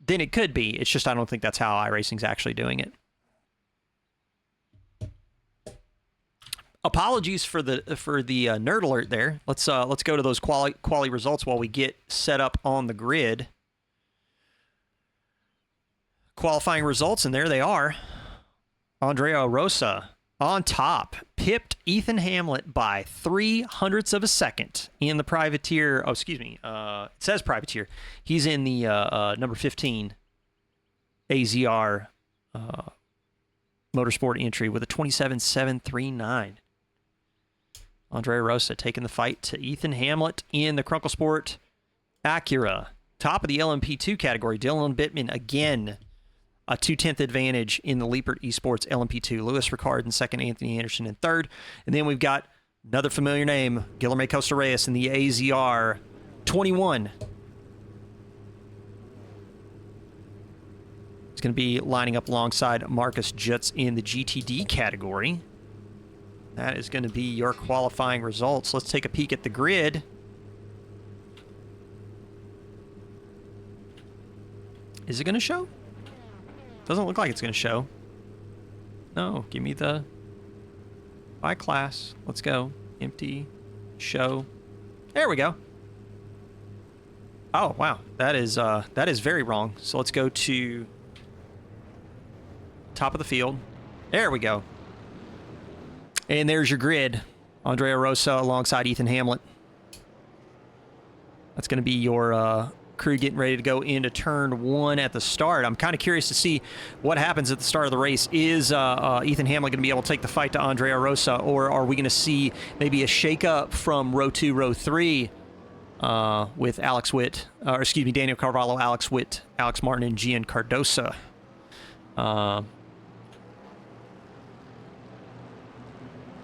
then it could be. It's just I don't think that's how iRacing's actually doing it. Apologies for the nerd alert there. Let's go to those quali results while we get set up on the grid. Qualifying results, and there they are. Andrea Rosa on top, pipped Ethan Hamlet by 0.03 of a second in the privateer. Oh, excuse me. It says privateer. He's in the number 15 AZR motorsport entry with a 27.739. Andrea Rosa taking the fight to Ethan Hamlet in the Crunkle Sport Acura. Top of the LMP2 category, Dylan Bittman again. A 2/10 advantage in the Liepert Esports LMP2. Lewis Ricard in second, Anthony Anderson in third. And then we've got another familiar name, Guilherme Costa Reyes in the AZR 21. He's going to be lining up alongside Marcus Jutz in the GTD category. That is going to be your qualifying results. Let's take a peek at the grid. Is it going to show? Doesn't look like it's going to show. No, give me the by class. Let's go. Empty. Show. There we go. Oh, wow. That is very wrong. So let's go to top of the field. There we go. And there's your grid. Andrea Rosa alongside Ethan Hamlet. That's going to be your crew getting ready to go into turn 1 at the start. I'm kind of curious to see what happens at the start of the race. Is Ethan Hamlet going to be able to take the fight to Andrea Rosa, or are we going to see maybe a shakeup from row 2, row 3 with Alex Witt, or excuse me, Daniel Carvalho, Alex Witt, Alex Martin, and Gian Cardosa?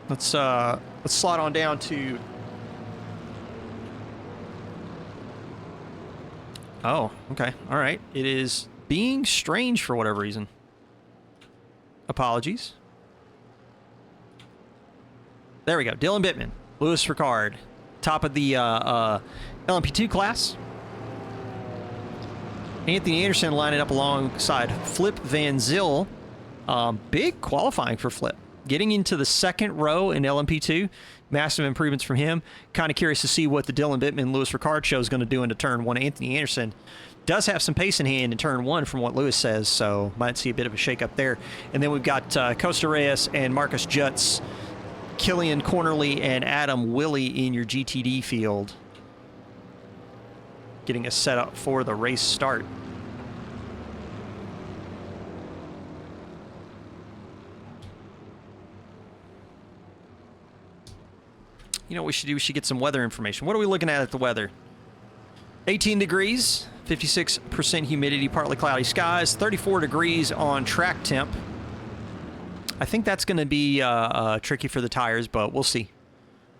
Let's slide on down to. Oh, okay. All right. It is being strange for whatever reason. Apologies. There we go. Dylan Bittman, Lewis Ricard, top of the LMP2 class. Anthony Anderson lining up alongside Flip Van Zyl. Big qualifying for Flip. Getting into the second row in LMP2. Massive improvements from him. Kind of curious to see what the Dylan Bittman Lewis Ricard show is going to do into turn 1. Anthony Anderson does have some pace in hand in turn 1 from what Lewis says, so might see a bit of a shake-up there. And then we've got Costa Reyes and Marcus Jutz, Killian Cornerly, and Adam Willey in your GTD field. Getting us set up for the race start. You know what we should do? We should get some weather information. What are we looking at the weather? 18 degrees, 56% humidity, partly cloudy skies, 34 degrees on track temp. I think that's going to be tricky for the tires, but we'll see.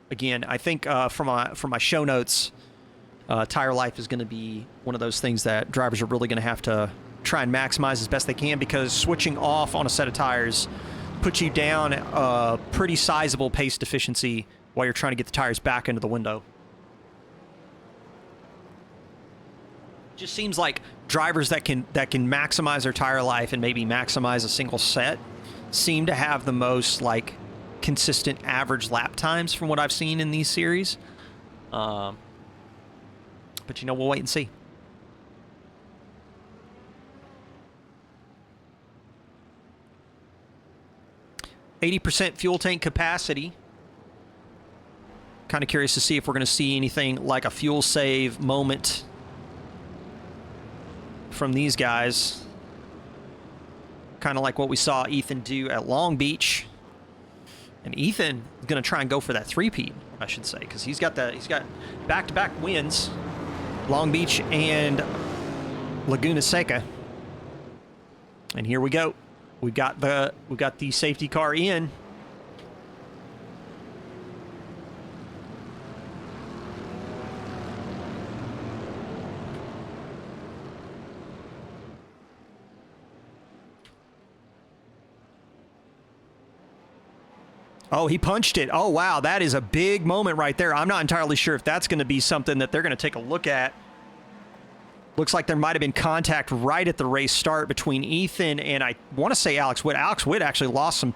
Again, I think from my show notes, tire life is going to be one of those things that drivers are really going to have to try and maximize as best they can, because switching off on a set of tires puts you down a pretty sizable pace deficiency while you're trying to get the tires back into the window. Just seems like drivers that can maximize their tire life and maybe maximize a single set seem to have the most like consistent average lap times from what I've seen in these series. But you know, we'll wait and see. %, fuel tank capacity. Kind of curious to see if we're going to see anything like a fuel save moment from these guys. Kind of like what we saw Ethan do at Long Beach. And Ethan is going to try and go for that three-peat, I should say, because he's got back-to-back wins, Long Beach and Laguna Seca. And here we go. We've got the safety car in. Oh, he punched it. Oh, wow. That is a big moment right there. I'm not entirely sure if that's going to be something that they're going to take a look at. Looks like there might have been contact right at the race start between Ethan and I want to say Alex Witt. Alex Witt actually lost some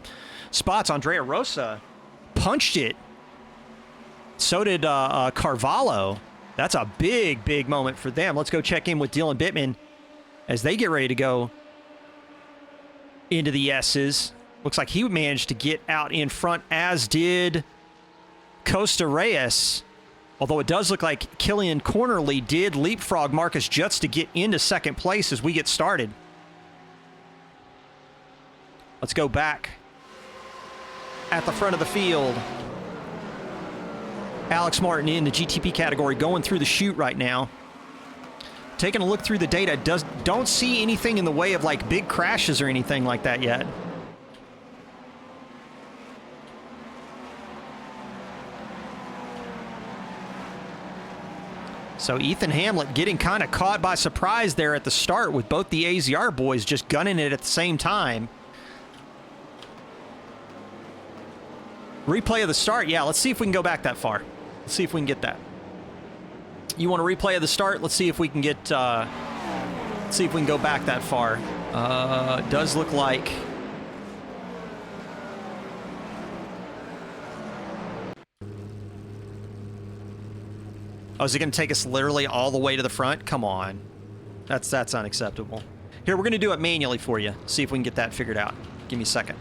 spots. Andrea Rosa punched it. So did Carvalho. That's a big, big moment for them. Let's go check in with Dylan Bittman as they get ready to go into the S's. Looks like he managed to get out in front, as did Costa Reyes. Although it does look like Killian Cornerly did leapfrog Marcus Jutz to get into second place as we get started. Let's go back at the front of the field. Alex Martin in the GTP category going through the chute right now. Taking a look through the data, don't see anything in the way of like big crashes or anything like that yet. So Ethan Hamlet getting kind of caught by surprise there at the start with both the AZR boys just gunning it at the same time. Replay of the start. Yeah, let's see if we can go back that far. Let's see if we can get that. You want a replay of the start? Let's see if we can get, let's see if we can go back that far. It does look like... Oh, is it going to take us literally all the way to the front? Come on. That's unacceptable. Here, we're going to do it manually for you. See if we can get that figured out. Give me a second.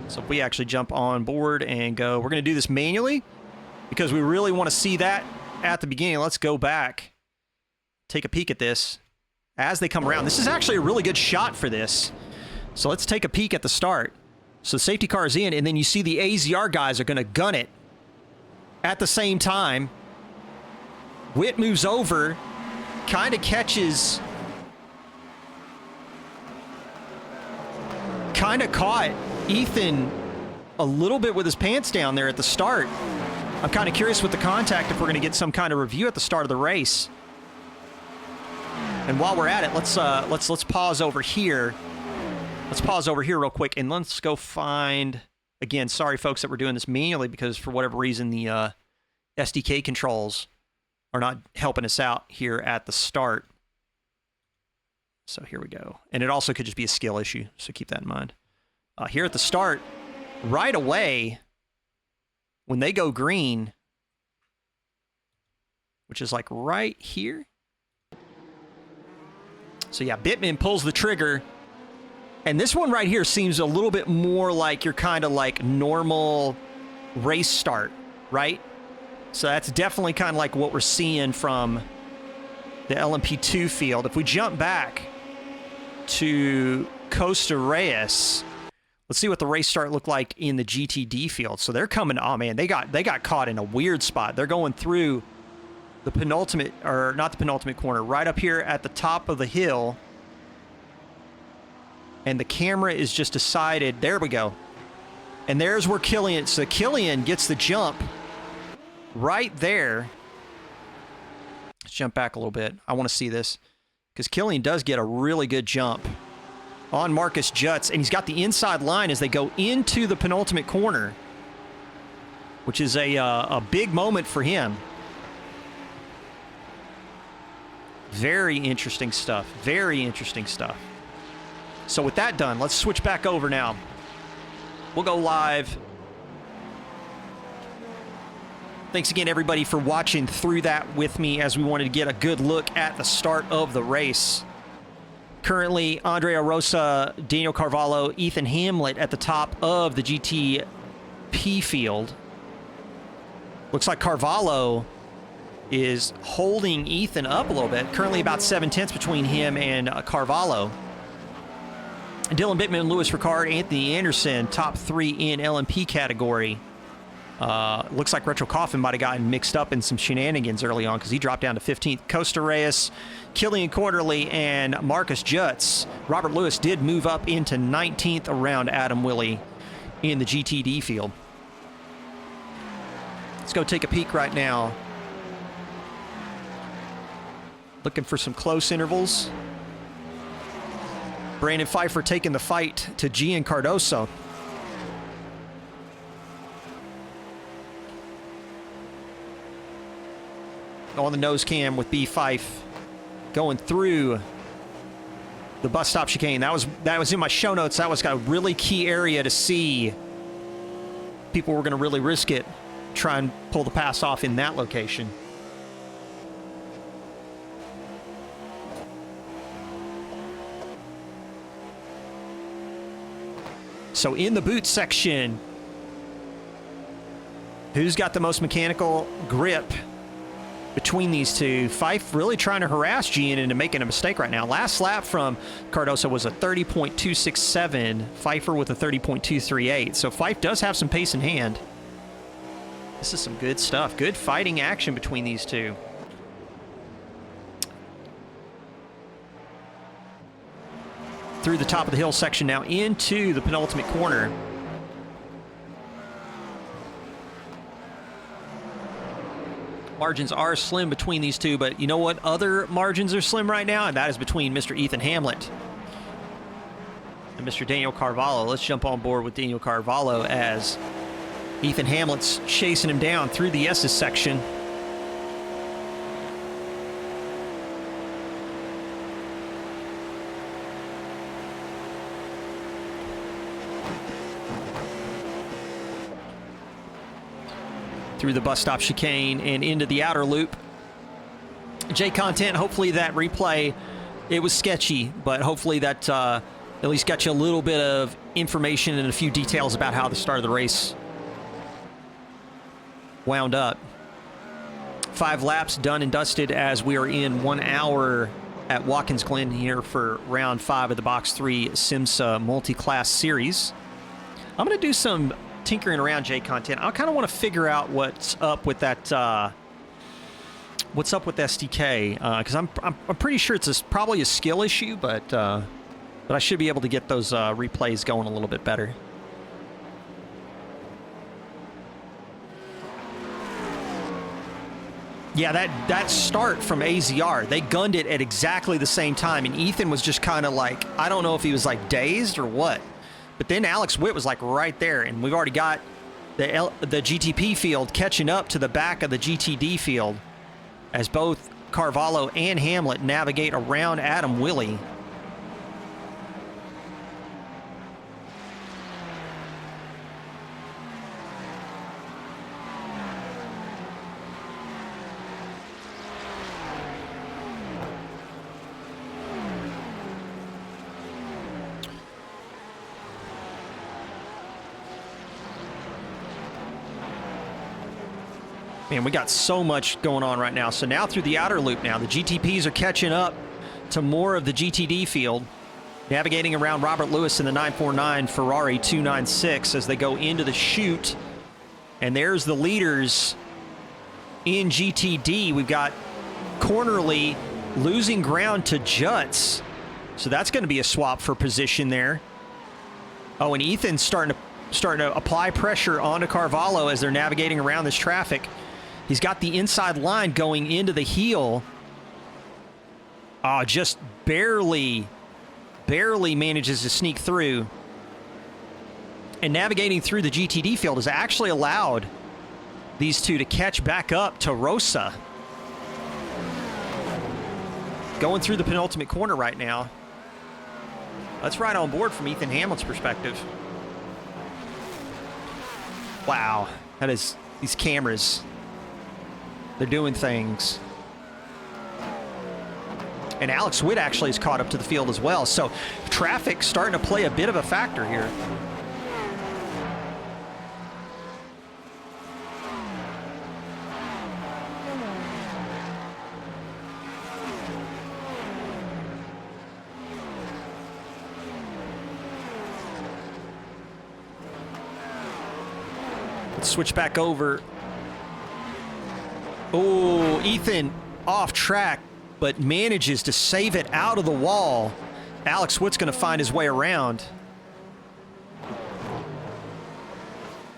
So if we actually jump on board and go, we're going to do this manually because we really want to see that at the beginning. Let's go back. Take a peek at this as they come around. This is actually a really good shot for this. So let's take a peek at the start. So safety car is in, and then you see the AZR guys are going to gun it at the same time. Witt moves over, kind of catches, kind of caught Ethan a little bit with his pants down there at the start. I'm kind of curious with the contact if we're going to get some kind of review at the start of the race. And while we're at it, let's pause over here. Let's pause over here real quick and let's go find, again, sorry folks that we're doing this manually because for whatever reason the SDK controls are not helping us out here at the start. So here we go. And it also could just be a skill issue, so keep that in mind. Here at the start, right away, when they go green, which is like right here. So yeah, Bittman pulls the trigger. And this one right here seems a little bit more like your kind of like normal race start, right? So that's definitely kind of like what we're seeing from the LMP2 field. If we jump back to Costa Reyes, let's see what the race start looked like in the GTD field. So they're coming, oh man, they got caught in a weird spot. They're going through the penultimate, or not the penultimate corner, right up here at the top of the hill. And the camera is just decided, there we go. And there's where Killian, so Killian gets the jump right there. Let's jump back a little bit. I want to see this because Killian does get a really good jump on Marcus Jutz, and he's got the inside line as they go into the penultimate corner, which is a big moment for him. Very interesting stuff. Very interesting stuff. So with that done, let's switch back over now. We'll go live. Thanks again, everybody, for watching through that with me as we wanted to get a good look at the start of the race. Currently, Andrea Rosa, Daniel Carvalho, Ethan Hamlet at the top of the GTP field. Looks like Carvalho is holding Ethan up a little bit. Currently about 7/10 between him and Carvalho. Dylan Bittman, Lewis Ricard, Anthony Anderson, top 3 in LMP category. Looks like Retro Coffin might have gotten mixed up in some shenanigans early on because he dropped down to 15th. Costa Reyes, Killian Quarterly, and Marcus Jutz. Robert Lewis did move up into 19th around Adam Willey in the GTD field. Let's go take a peek right now. Looking for some close intervals. Brandon Pfeiffer taking the fight to Gian Cardoso. On the nose cam with B. Fife going through the bus stop chicane. That was in my show notes. That was a really key area to see. People were going to really risk it, try and pull the pass off in that location. So in the boot section, who's got the most mechanical grip between these two? Fife really trying to harass Gian into making a mistake right now. Last lap from Cardoso was a 30.267. Pfeiffer with a 30.238. So Fife does have some pace in hand. This is some good stuff. Good fighting action between these two. Through the top of the hill section now into the penultimate corner. Margins are slim between these two, but you know what other margins are slim right now? And that is between Mr. Ethan Hamlet and Mr. Daniel Carvalho. Let's jump on board with Daniel Carvalho as Ethan Hamlet's chasing him down through the S's section. Through the bus stop chicane and into the outer loop. J Content, hopefully that replay, it was sketchy, but hopefully that at least got you a little bit of information and a few details about how the start of the race wound up. 5 laps done and dusted as we are in 1 hour at Watkins Glen here for round 5 of the Box 3 SIMSA multi-class series. I'm going to do some tinkering around J Content. I kind of want to figure out what's up with that what's up with SDK, because I'm pretty sure it's probably a skill issue, but I should be able to get those replays going a little bit better. Yeah, that start from AZR, they gunned it at exactly the same time, and Ethan was just kind of like, I don't know if he was like dazed or what. But then Alex Witt was like right there, and we've already got the GTP field catching up to the back of the GTD field as both Carvalho and Hamlet navigate around Adam Willey. Man, we got so much going on right now. So now through the outer loop now, the GTPs are catching up to more of the GTD field, navigating around Robert Lewis in the 949 Ferrari 296 as they go into the chute. And there's the leaders in GTD. We've got Cornerly losing ground to Jutz. So that's going to be a swap for position there. Oh, and Ethan's starting to apply pressure onto Carvalho as they're navigating around this traffic. He's got the inside line going into the heel. Just barely manages to sneak through. And navigating through the GTD field has actually allowed these two to catch back up to Rosa. Going through the penultimate corner right now. That's right on board from Ethan Hamlet's perspective. Wow, that is these cameras. They're doing things. And Alex Witt actually is caught up to the field as well. So traffic starting to play a bit of a factor here. Let's switch back over. Oh, Ethan off track, but manages to save it out of the wall. Alex Witt's going to find his way around.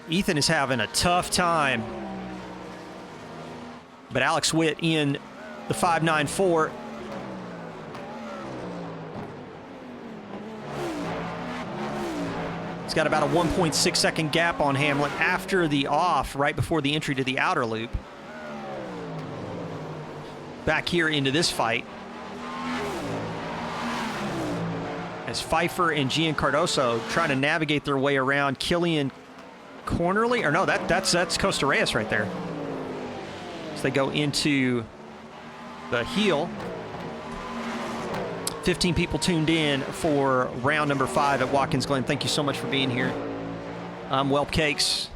Ethan is having a tough time. But Alex Witt in the 5.94. He's got about a 1.6 second gap on Hamlet after the off, right before the entry to the outer loop. Back here into this fight, as Pfeiffer and Gian Cardoso trying to navigate their way around Killian Cornerly, or no, that's Costa Reyes right there. So they go into the heel. 15 people tuned in for round number 5 at Watkins Glen. Thank you so much for being here. I'm Whelp Cakes.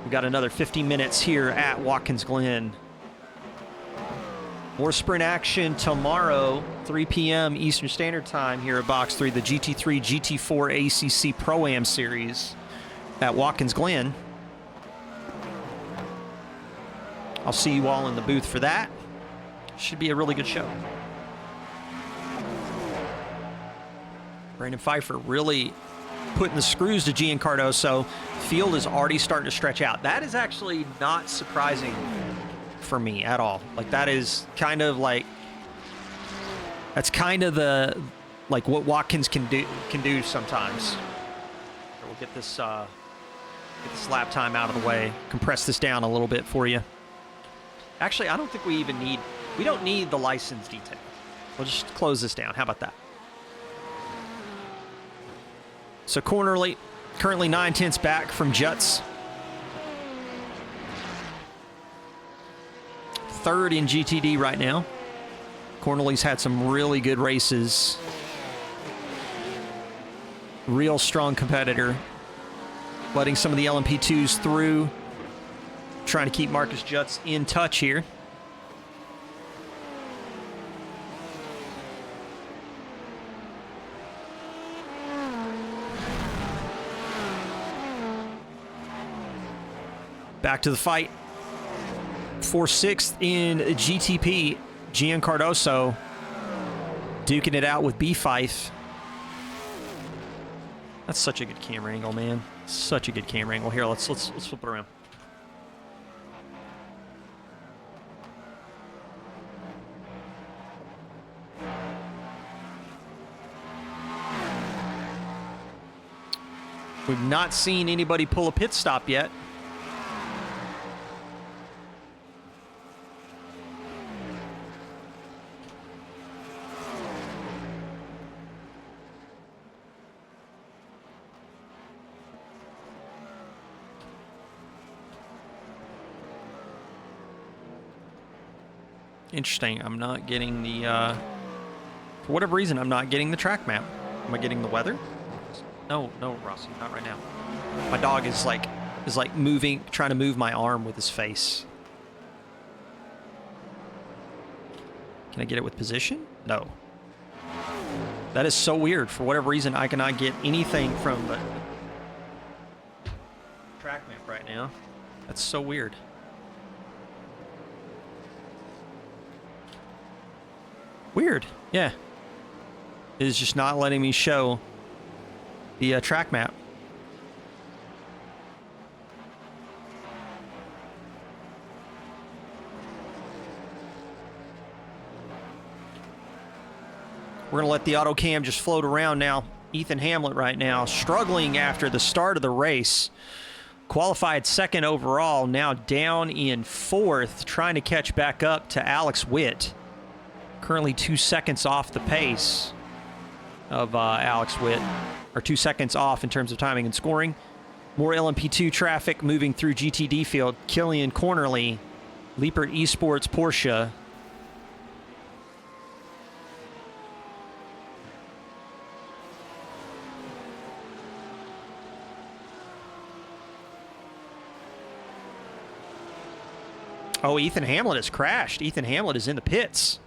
We've got another 50 minutes here at Watkins Glen. More sprint action tomorrow, 3 p.m. Eastern Standard Time here at Box 3, the GT3 GT4 ACC Pro-Am Series at Watkins Glen. I'll see you all in the booth for that. Should be a really good show. Brandon Pfeiffer really putting the screws to Gian Cardoso. Field is already starting to stretch out. That is actually not surprising for me at all. Like, that is kind of like, that's kind of the, like, what Watkins can do sometimes. We'll get this lap time out of the way, compress this down a little bit for you. Actually, I don't think we don't need the license detail. We'll just close this down. How about that? So Cornerly, currently 9/10 back from Juts. Third in GTD right now. Cornerly's had some really good races. Real strong competitor. Letting some of the LMP2s through. Trying to keep Marcus Juts in touch here. Back to the fight. For 6th in GTP, Gian Cardoso duking it out with B Fife. That's such a good camera angle, man. Such a good camera angle. Here, let's flip it around. We've not seen anybody pull a pit stop yet. Interesting. I'm not getting the, for whatever reason, I'm not getting the track map. Am I getting the weather? No, Rossi, not right now. My dog is like moving, trying to move my arm with his face. Can I get it with position? No. That is so weird. For whatever reason, I cannot get anything from the track map right now. That's so weird. Weird, yeah. It is just not letting me show the track map. We're going to let the auto cam just float around now. Ethan Hamlet right now struggling after the start of the race. Qualified 2nd overall, now down in 4th, trying to catch back up to Alex Witt. Currently 2 seconds off the pace of Alex Witt, or 2 seconds off in terms of timing and scoring. More LMP2 traffic moving through GTD field. Killian Cornerly, Liepert Esports Porsche. Oh, Ethan Hamlet has crashed. Ethan Hamlet is in the pits.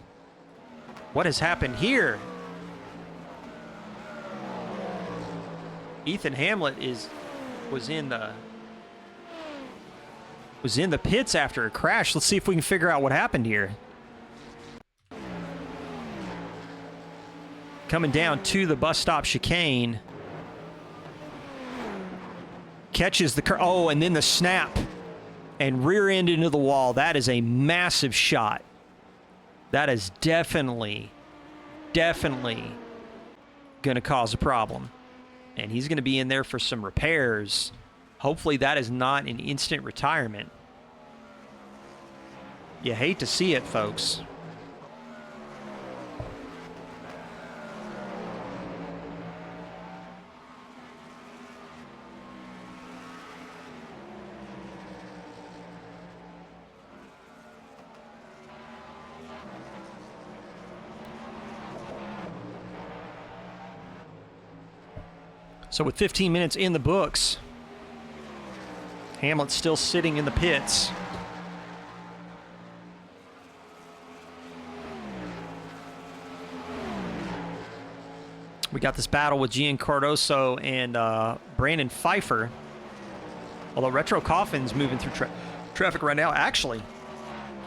What has happened here? Ethan Hamlet was in the was in the pits after a crash. Let's see if we can figure out what happened here. Coming down to the bus stop chicane. Catches the car. Oh, and then the snap. And rear end into the wall. That is a massive shot. That is definitely going to cause a problem. And he's going to be in there for some repairs. Hopefully that is not an instant retirement. You hate to see it, folks. So with 15 minutes in the books, Hamlet's still sitting in the pits. We got this battle with Gian Cardoso and Brandon Pfeiffer. Although Retro Coffin's moving through traffic right now. Actually,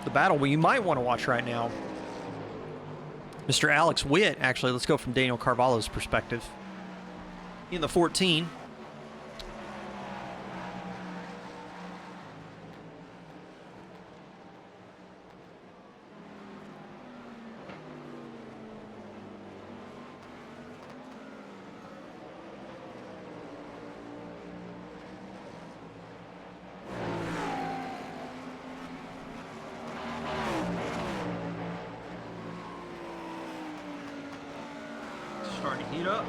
the battle you might want to watch right now. Mr. Alex Witt, actually, let's go from Daniel Carvalho's perspective. In the 14. Starting to heat up.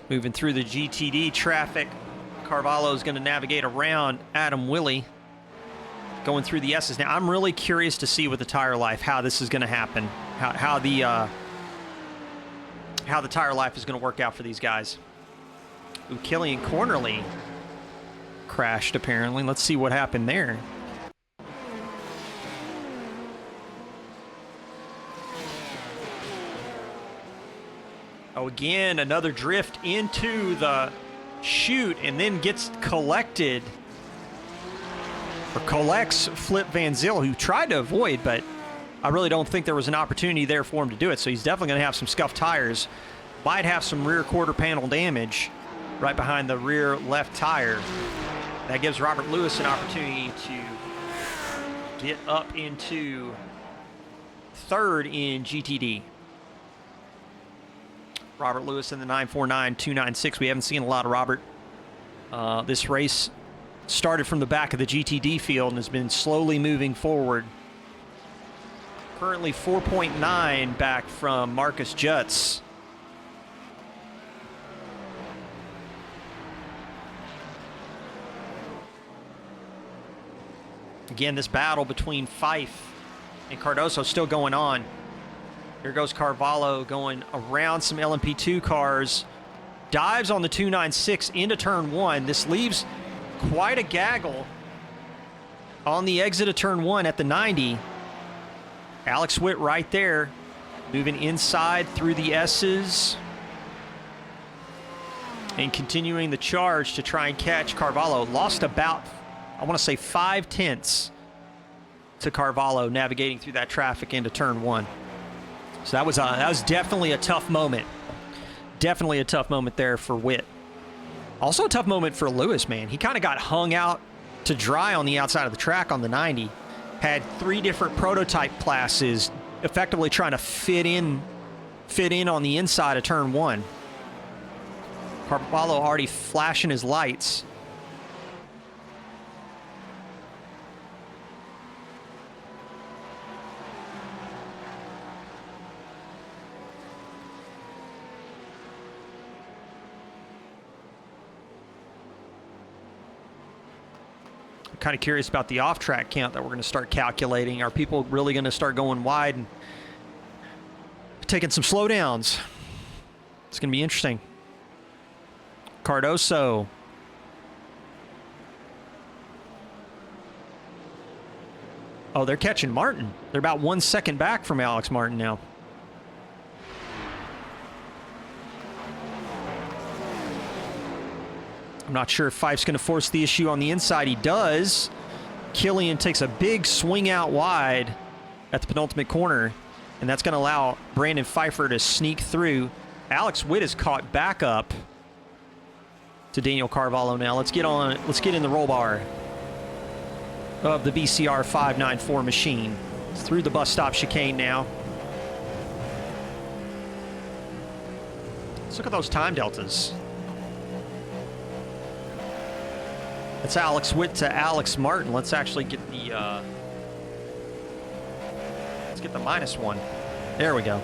Moving through the GTD traffic. Carvalho is going to navigate around Adam Willey. Going through the S's. Now, I'm really curious to see with the tire life how this is going to happen. How the tire life is going to work out for these guys. Ooh, Killian Cornerly crashed, apparently. Let's see what happened there. Oh, again, another drift into the chute and then gets collected. Or collects Flip Van Zyl, who tried to avoid, but I really don't think there was an opportunity there for him to do it. So he's definitely going to have some scuffed tires. Might have some rear quarter panel damage right behind the rear left tire. That gives Robert Lewis an opportunity to get up into third in GTD. Robert Lewis in the 949-296. We haven't seen a lot of Robert. This race started from the back of the GTD field and has been slowly moving forward. Currently 4.9 back from Marcus Jutz. Again, this battle between Fife and Cardoso still going on. Here goes Carvalho going around some LMP2 cars. Dives on the 296 into turn one. This leaves quite a gaggle on the exit of turn one at the 90. Alex Witt right there, moving inside through the S's and continuing the charge to try and catch Carvalho. Lost about, I want to say, 5/10 to Carvalho navigating through that traffic into turn one. So that was definitely a tough moment. Definitely a tough moment there for Witt. Also a tough moment for Lewis, man. He kind of got hung out to dry on the outside of the track on the 90. Had 3 different prototype classes effectively trying to fit in on the inside of turn one. Carvalho already flashing his lights. Kind of curious about the off-track count that we're going to start calculating. Are people really going to start going wide and taking some slowdowns? It's going to be interesting. Cardoso. Oh, they're catching Martin. They're about 1 second back from Alex Martin now. I'm not sure if Fife's going to force the issue on the inside. He does. Killian takes a big swing out wide at the penultimate corner, and that's going to allow Brandon Pfeiffer to sneak through. Alex Witt is caught back up to Daniel Carvalho now. Let's get in the roll bar of the BCR 594 machine. It's through the bus stop chicane now. Let's look at those time deltas. It's Alex Witt to Alex Martin. Let's actually get the let's get the -1. There we go.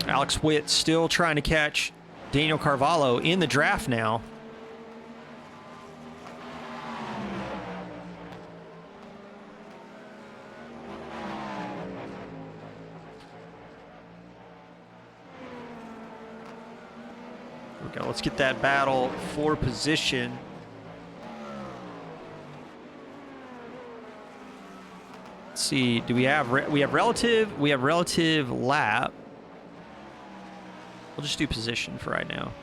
Alex Witt still trying to catch Daniel Carvalho in the draft now. Here we go. Let's get that battle for position. Let's see. Do we have relative lap? We'll just do position for right now.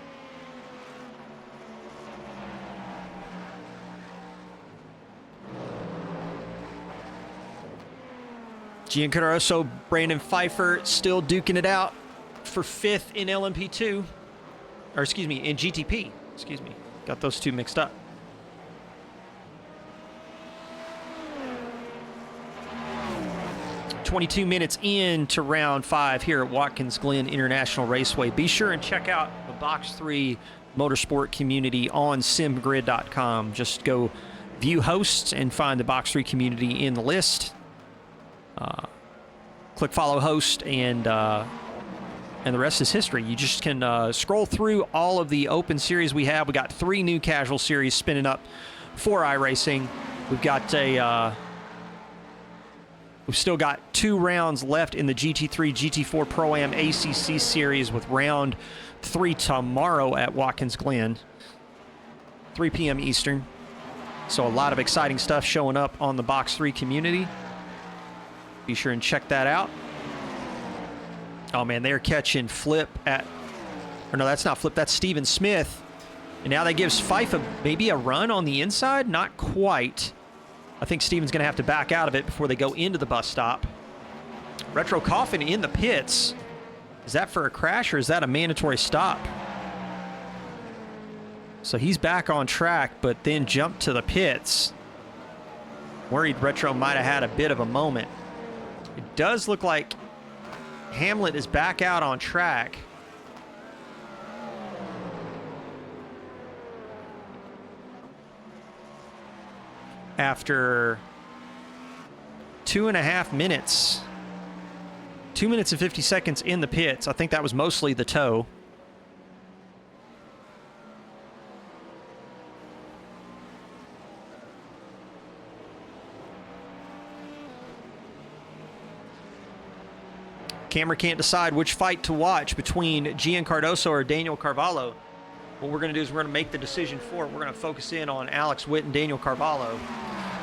Giancarlo, Brandon Pfeiffer still duking it out for 5th in LMP2. Or excuse me, in GTP. Excuse me. Got those two mixed up. .22 minutes into round 5 here at Watkins Glen International Raceway. Be sure and check out the Box3 motorsport community on simgrid.com. Just go view hosts and find the Box3 community in the list. Click follow host, and the rest is history. You just can scroll through all of the open series we have. We got 3 new casual series spinning up for iRacing. We've got we've still got 2 rounds left in the GT3, GT4 Pro-Am ACC series, with round 3 tomorrow at Watkins Glen, 3 p.m. Eastern. So a lot of exciting stuff showing up on the Box3 community. Be sure and check that out. Oh man, they're catching Flip at, or no, that's not Flip, that's Steven Smith. And now that gives Fife maybe a run on the inside? Not quite. I think Steven's going to have to back out of it before they go into the bus stop. Retro Coffin in the pits. Is that for a crash or is that a mandatory stop? So he's back on track, but then jumped to the pits. Worried Retro might have had a bit of a moment. It does look like Hamlet is back out on track. After 2.5 minutes. 2 minutes and 50 seconds in the pits. I think that was mostly the tow. Camera can't decide which fight to watch between Gian Cardoso or Daniel Carvalho. What we're going to do is we're going to make the decision for it. We're going to focus in on Alex Witt and Daniel Carvalho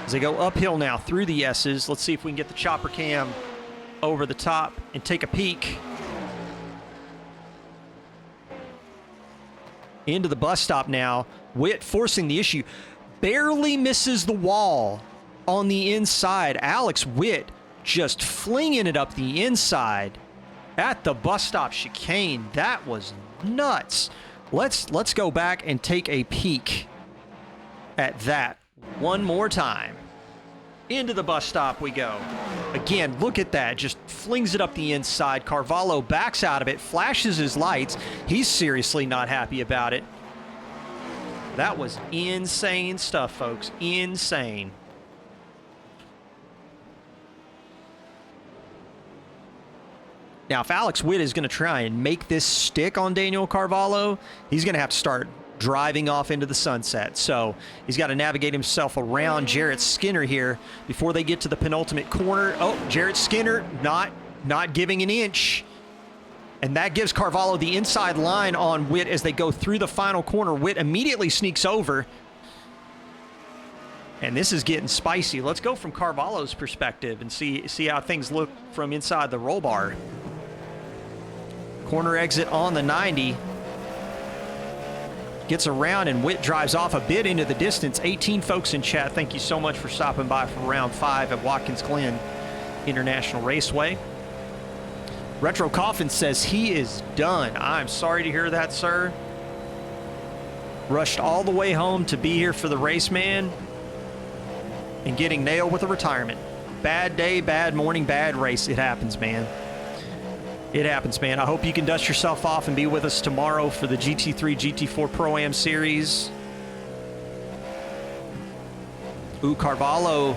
as they go uphill now through the S's. Let's see if we can get the chopper cam over the top and take a peek. into the bus stop now. Witt forcing the issue. Barely misses the wall on the inside. Alex Witt just flinging it up the inside at the bus stop chicane. That was nuts. Let's go back and take a peek at that one more time. Into the bus stop we go. Again, look at that. Just flings it up the inside. Carvalho backs out of it, flashes his lights. He's seriously not happy about it. That was insane stuff, folks. Insane. Now, if Alex Witt is going to try and make this stick on Daniel Carvalho, he's going to have to start driving off into the sunset. So he's got to navigate himself around Jarrett Skinner here before they get to the penultimate corner. Oh, Jarrett Skinner not giving an inch. And that gives Carvalho the inside line on Witt as they go through the final corner. Witt immediately sneaks over. And this is getting spicy. Let's go from Carvalho's perspective and see how things look from inside the roll bar. Corner exit on the 90. Gets around and Witt drives off a bit into the distance. 18 folks in chat, thank you so much for stopping by for round 5 at Watkins Glen International Raceway. Retro Coffin says he is done. I'm sorry to hear that, sir. Rushed all the way home to be here for the race, man, and getting nailed with a retirement. Bad day, bad morning, bad race. It happens, man. It happens, man. I hope you can dust yourself off and be with us tomorrow for the GT3, GT4 Pro-Am Series. Ooh, Carvalho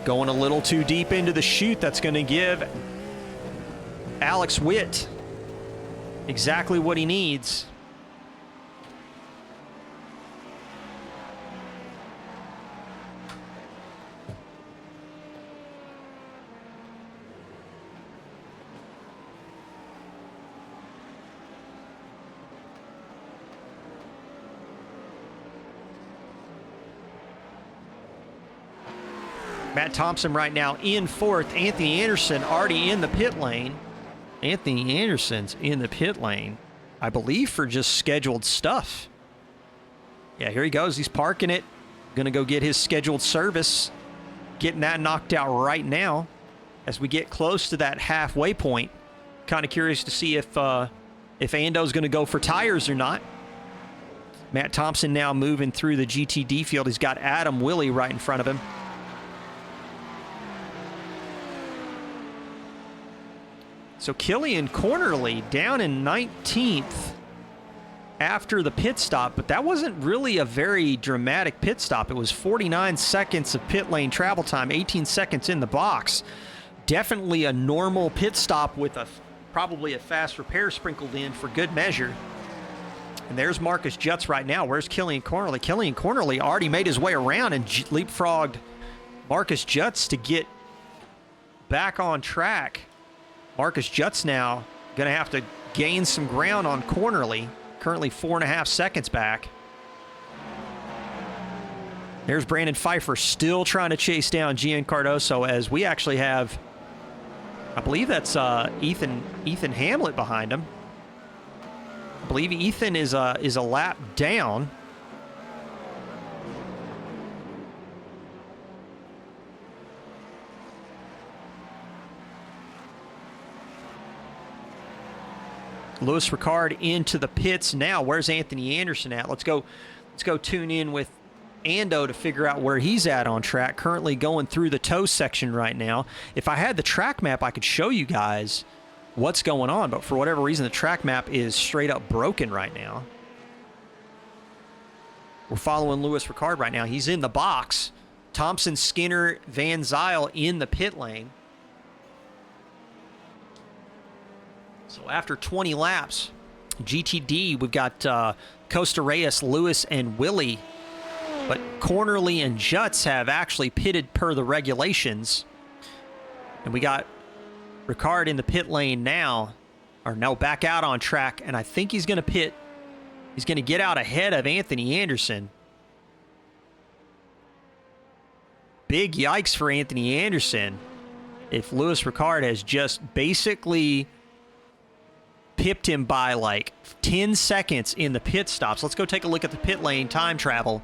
going a little too deep into the chute. That's going to give Alex Witt exactly what he needs. Matt Thompson right now in fourth. Anthony Anderson already in the pit lane. Anthony Anderson's in the pit lane, I believe, for just scheduled stuff. Yeah, here he goes. He's parking it. Going to go get his scheduled service. Getting that knocked out right now as we get close to that halfway point. Kind of curious to see if Ando's going to go for tires or not. Matt Thompson now moving through the GTD field. He's got Adam Willey right in front of him. So Killian Cornerly down in 19th after the pit stop, but that wasn't really a very dramatic pit stop. It was 49 seconds of pit lane travel time, 18 seconds in the box. Definitely a normal pit stop with probably a fast repair sprinkled in for good measure. And there's Marcus Jutz right now. Where's Killian Cornerly? Killian Cornerly already made his way around and leapfrogged Marcus Jutz to get back on track. Marcus Jutz now going to have to gain some ground on Cornerly. Currently 4.5 seconds back. There's Brandon Pfeiffer still trying to chase down Gian Cardoso as we actually have, I believe that's Ethan Hamlet behind him. I believe Ethan is a lap down. Lewis Ricard into the pits now. Where's Anthony Anderson at? Let's go tune in with Ando to figure out where he's at on track. Currently going through the toe section right now. If I had the track map, I could show you guys what's going on, but for whatever reason, the track map is straight up broken right now. We're following Lewis Ricard right now. He's in the box. Thompson, Skinner, Van Zyl in the pit lane. So after 20 laps, GTD, we've got Costa Reyes, Lewis, and Willie. But Cornerly and Jutz have actually pitted per the regulations. And we got Ricard in the pit lane now. Or no, back out on track. And I think he's going to pit. He's going to get out ahead of Anthony Anderson. Big yikes for Anthony Anderson. If Lewis Ricard has just basically pipped him by like 10 seconds in the pit stops. Let's go take a look at the pit lane time travel.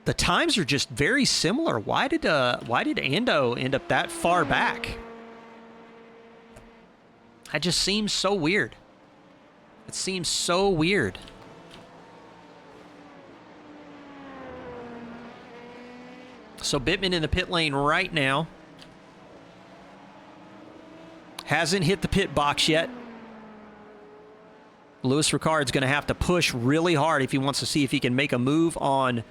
The times are just very similar. Why did Ando end up that far back? That just seems so weird. It seems so weird. So Bittman in the pit lane right now. Hasn't hit the pit box yet. Louis Ricard's going to have to push really hard if he wants to see if he can make a move on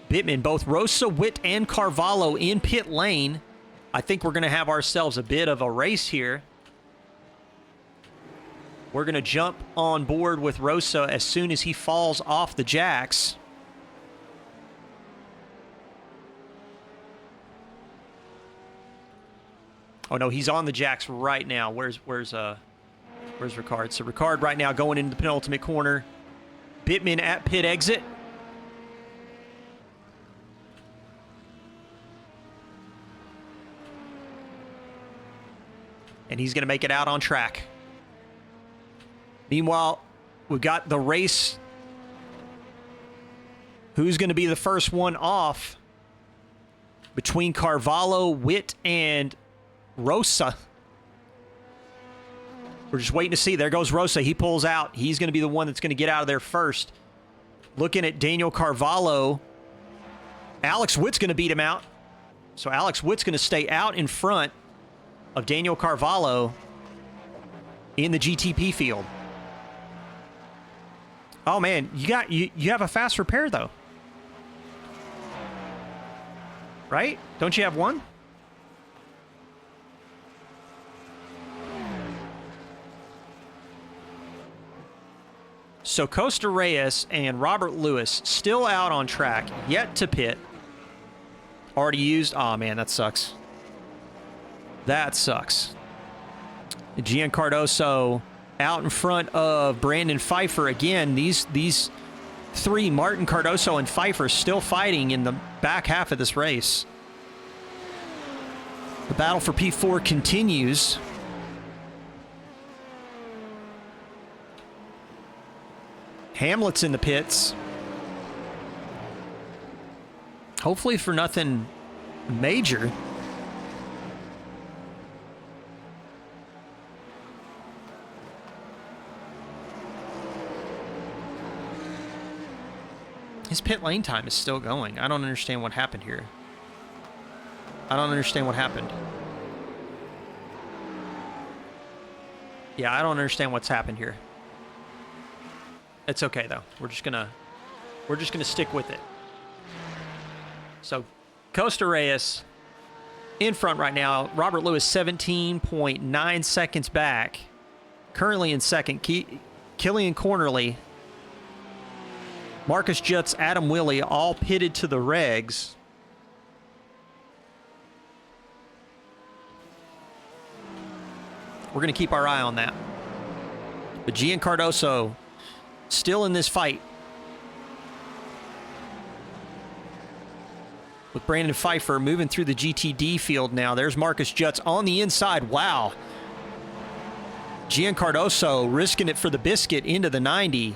Bittman. Both Rosa, Witt, and Carvalho in pit lane. I think we're going to have ourselves a bit of a race here. We're going to jump on board with Rosa as soon as he falls off the jacks. Oh no, he's on the jacks right now. Where's Ricard? So Ricard right now going into the penultimate corner. Bittman at pit exit. And he's going to make it out on track. Meanwhile, we've got the race. Who's going to be the first one off between Carvalho, Witt, and Rosa? We're just waiting to see. There goes Rosa. He pulls out. He's going to be the one that's going to get out of there first. Looking at Daniel Carvalho. Alex Witt's going to beat him out. So Alex Witt's going to stay out in front of Daniel Carvalho in the GTP field. Oh man, you have a fast repair though. Right? Don't you have one? So Costa Reyes and Robert Lewis still out on track, yet to pit. Already used. Oh man, that sucks. That sucks. Gian Cardoso out in front of Brandon Pfeiffer again. These three, Martin, Cardoso, and Pfeiffer, still fighting in the back half of this race. The battle for P4 continues. Hamlet's in the pits. Hopefully for nothing major. His pit lane time is still going. I don't understand what happened here. I don't understand what happened. Yeah, I don't understand what's happened here. It's okay though. We're just gonna stick with it. So Costa Reyes in front right now. Robert Lewis 17.9 seconds back. Currently in second. Killian Cornerly, Marcus Jutz, Adam Willey, all pitted to the regs. We're going to keep our eye on that. But Gian Cardoso still in this fight. With Brandon Pfeiffer moving through the GTD field now. There's Marcus Jutz on the inside. Wow. Gian Cardoso risking it for the biscuit into the 90.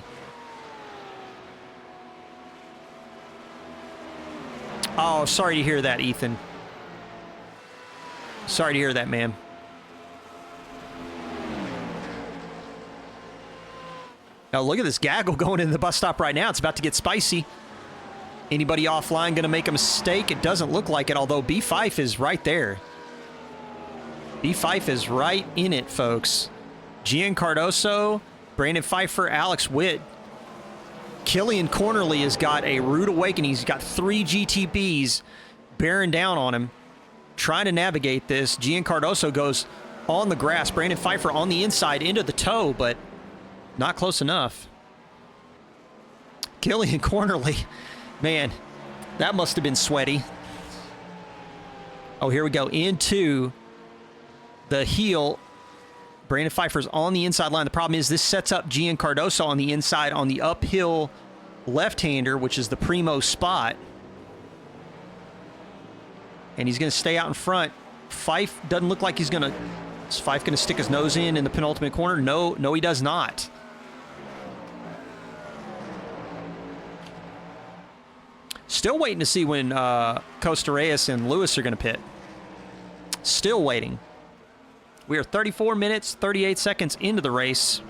Oh, sorry to hear that, Ethan. Sorry to hear that, man. Now look at this gaggle going into the bus stop right now. It's about to get spicy. Anybody offline going to make a mistake? It doesn't look like it, although B5 is right there. B5 is right in it, folks. Gian Cardoso, Brandon Pfeiffer, Alex Witt. Killian Cornerly has got a rude awakening. He's got 3 GTPs bearing down on him, trying to navigate this. Gian Cardoso goes on the grass. Brandon Pfeiffer on the inside into the toe, but not close enough. Killian Cornerly, man, that must have been sweaty. Oh, here we go into the heel. Brandon Pfeiffer's on the inside line. The problem is this sets up Gian Cardoso on the inside on the uphill left-hander, which is the primo spot. And he's going to stay out in front. Fife doesn't look like he's going to Is Fife going to stick his nose in the penultimate corner? No, he does not. Still waiting to see when Costa Reyes and Lewis are going to pit. Still waiting. We are 34 minutes, 38 seconds into the race.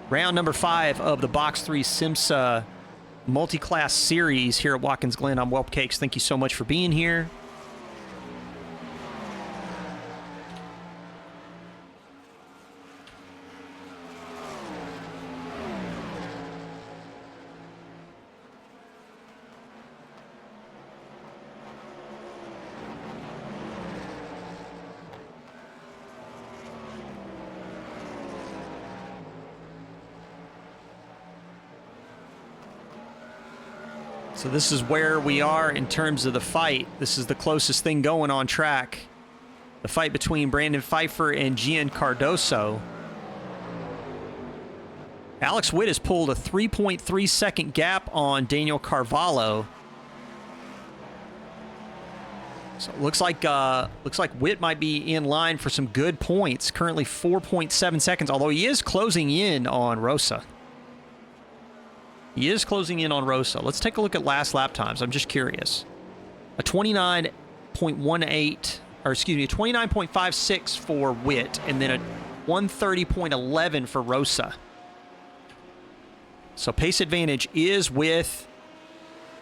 Round number 5 of the Box3 SIMSA multi-class series here at Watkins Glen. I'm Whelp Cakes. Thank you so much for being here. So this is where we are in terms of the fight. This is the closest thing going on track. The fight between Brandon Pfeiffer and Gian Cardoso. Alex Witt has pulled a 3.3 second gap on Daniel Carvalho. So it looks like Witt might be in line for some good points. Currently 4.7 seconds, although he is closing in on Rosa. He is closing in on Rosa. Let's take a look at last lap times. I'm just curious. A 29.18, or excuse me, a 29.56 for Witt, and then a 130.11 for Rosa. So pace advantage is with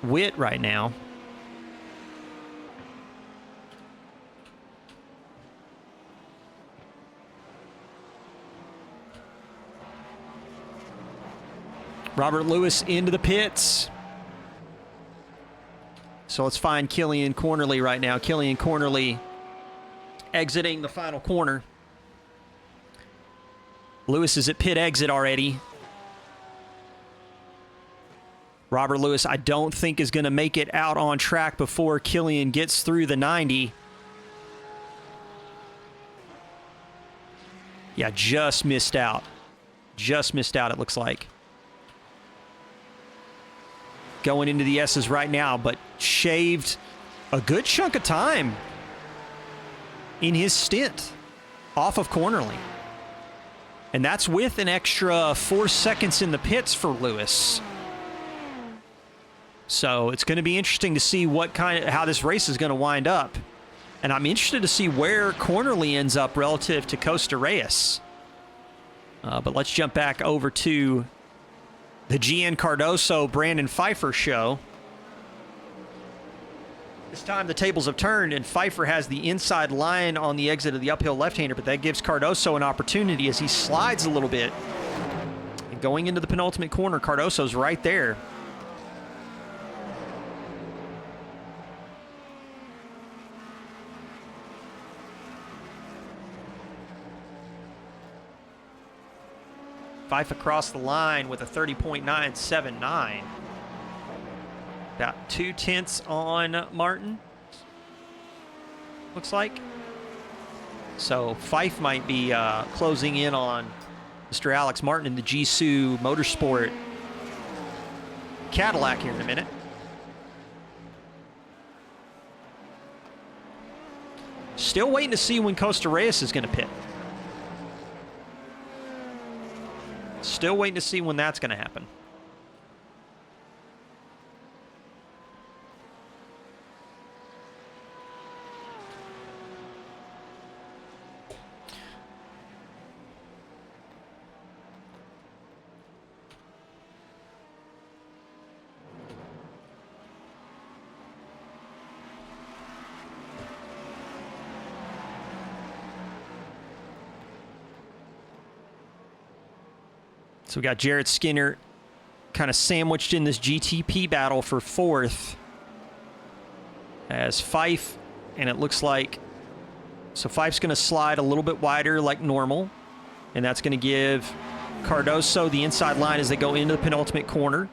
Witt right now. Robert Lewis into the pits. So let's find Killian Cornerly right now. Killian Cornerly exiting the final corner. Lewis is at pit exit already. Robert Lewis, I don't think, is going to make it out on track before Killian gets through the 90. Yeah, just missed out. Just missed out, it looks like. Going into the S's right now, but shaved a good chunk of time in his stint off of Cornerly. And that's with an extra 4 seconds in the pits for Lewis. So it's going to be interesting to see how this race is going to wind up. And I'm interested to see where Cornerly ends up relative to Costa Reyes. But let's jump back over to the Gian Cardoso Brandon Pfeiffer show. This time the tables have turned and Pfeiffer has the inside line on the exit of the uphill left-hander, but that gives Cardoso an opportunity as he slides a little bit. And going into the penultimate corner, Cardoso's right there. Fife across the line with a 30.979. About 2/10 on Martin, looks like. So Fife might be closing in on Mr. Alex Martin in the Jisoo Motorsport Cadillac here in a minute. Still waiting to see when Costa Reyes is going to pit. Still waiting to see when that's going to happen. So we got Jared Skinner kind of sandwiched in this GTP battle for fourth as Fife, and it looks like, so Fife's going to slide a little bit wider like normal, and that's going to give Cardoso the inside line as they go into the penultimate corner.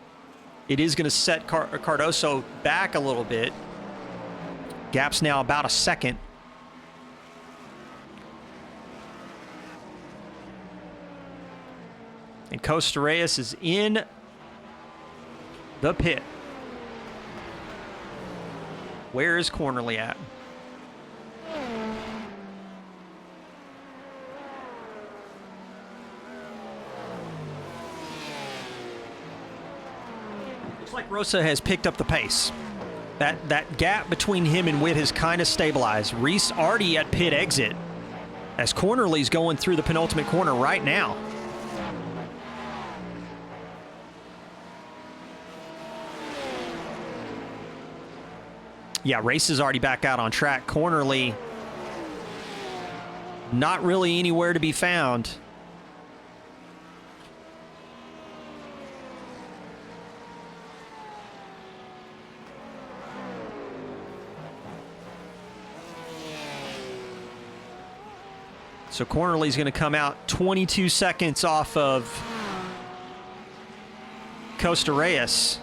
It is going to set Cardoso back a little bit. Gap's now about a second. And Costa Reyes is in the pit. Where is Cornerly at? But Rosa has picked up the pace. That gap between him and Witt has kind of stabilized. Reese already at pit exit as Cornerly's going through the penultimate corner right now. Yeah, Race is already back out on track. Cornerly not really anywhere to be found. So Cornerly's going to come out 22 seconds off of Costa Reyes.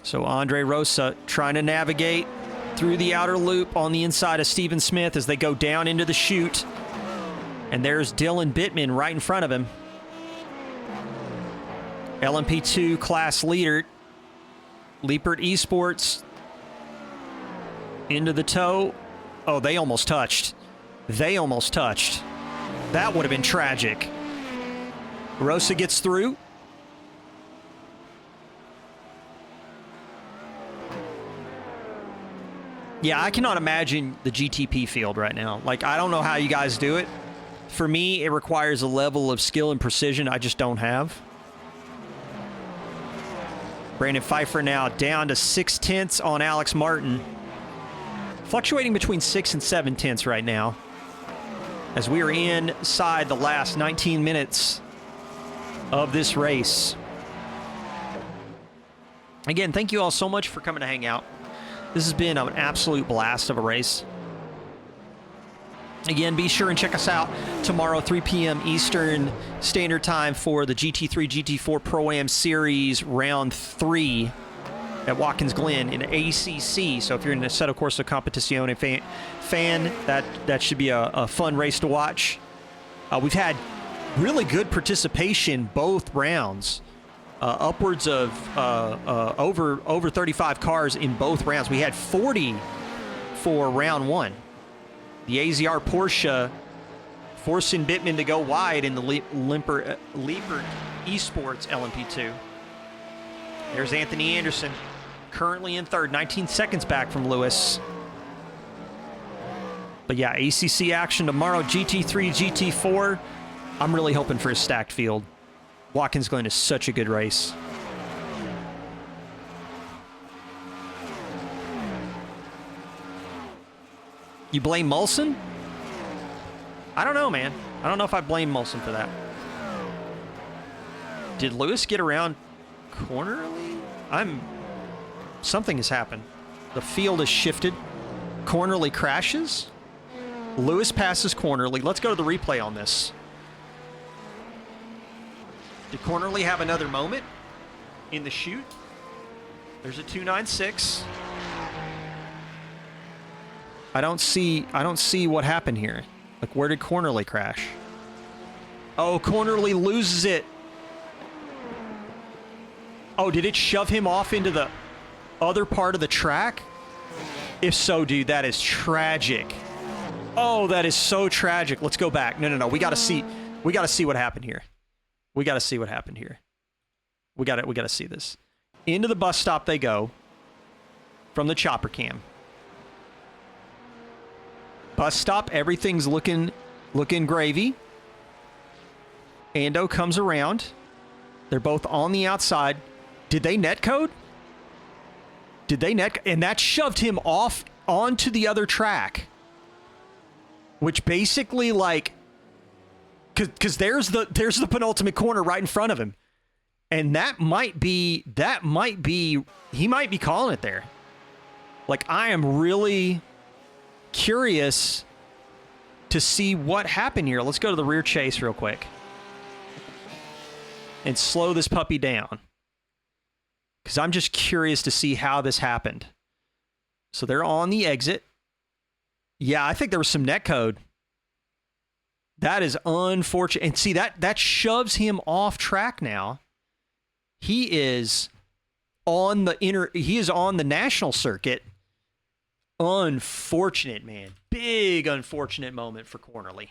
So Andre Rosa trying to navigate through the outer loop on the inside of Steven Smith as they go down into the chute. And there's Dylan Bittman right in front of him. LMP2 class leader. Liepert Esports into the toe. Oh, they almost touched. They almost touched. That would have been tragic. Rosa gets through. Yeah, I cannot imagine the GTP field right now. Like, I don't know how you guys do it. For me, it requires a level of skill and precision I just don't have. Brandon Pfeiffer now down to 6/10 on Alex Martin. Fluctuating between 6 and 7/10 right now. As we are inside the last 19 minutes of this race. Again, thank you all so much for coming to hang out. This has been an absolute blast of a race. Again, be sure and check us out tomorrow, 3 p.m. Eastern Standard Time for the GT3 GT4 Pro-Am Series Round 3 at Watkins Glen in ACC. So if you're in the Assetto Corsa Competizione fan, that should be a fun race to watch. We've had really good participation both rounds. Upwards of over 35 cars in both rounds. We had 40 for round 1. The AZR Porsche forcing Bittman to go wide in the Liepert Esports LMP2. There's Anthony Anderson, currently in third, 19 seconds back from Lewis. But yeah, ACC action tomorrow, GT3, GT4. I'm really hoping for a stacked field. Watkins Glen is such a good race. You blame Mulson? I don't know, man. I don't know if I blame Mulson for that. Did Lewis get around Cornerly? Something has happened. The field has shifted. Cornerly crashes. Lewis passes Cornerly. Let's go to the replay on this. Did Cornerly have another moment in the chute? There's a 296. I don't see what happened here. Like, where did Cornerly crash? Oh, Cornerly loses it. Oh, did it shove him off into the other part of the track? If so, dude, that is tragic. Oh, that is so tragic. Let's go back. No. We got to see what happened here. We got to see what happened here. We got to see this. Into the bus stop they go from the chopper cam. Bus stop, everything's looking gravy. Ando comes around. They're both on the outside. Did they netcode? And that shoved him off onto the other track. Which basically, like, because there's the penultimate corner right in front of him. And he might be calling it there. Like, I am really curious to see what happened here. Let's go to the rear chase real quick and slow this puppy down, because I'm just curious to see how this happened. So they're on the exit. Yeah, I think there was some netcode. That is unfortunate. And see, that shoves him off track now. He is on the national circuit. Unfortunate, man. Big unfortunate moment for Cornerly.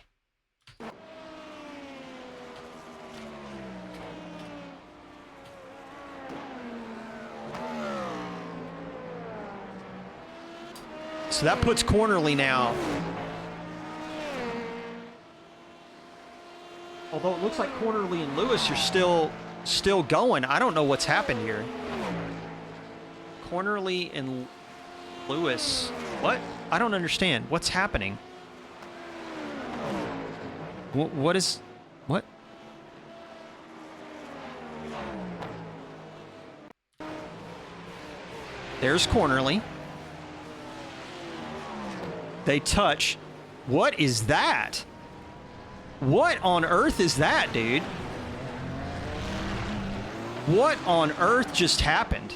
So that puts Cornerly now. Although it looks like Cornerly and Lewis are still going. I don't know what's happened here. Cornerly and Lewis. What? I don't understand. What's happening? What is... What? There's Cornerly. They touch. What is that? What on earth is that, dude? What on earth just happened?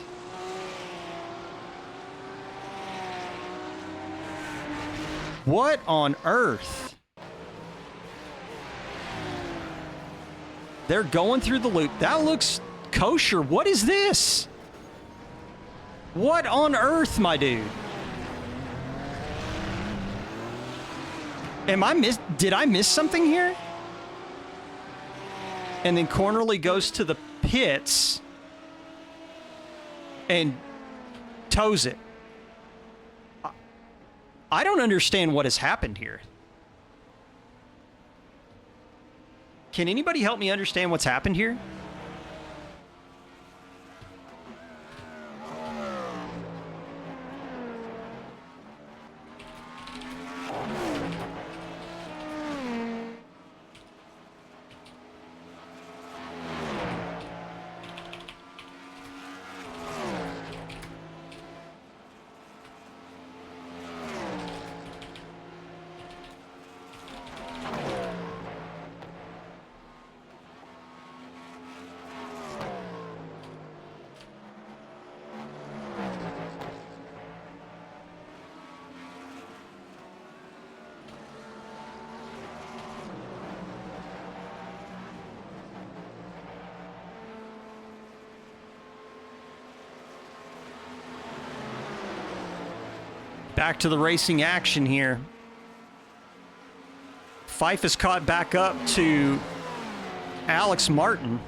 What on earth? They're going through the loop. That looks kosher. What is this? What on earth, my dude? Did I miss something here? And then Cornerly goes to the pits and tows it. I don't understand what has happened here. Can anybody help me understand what's happened here? Back to the racing action here. Fife is caught back up to Alex Martin.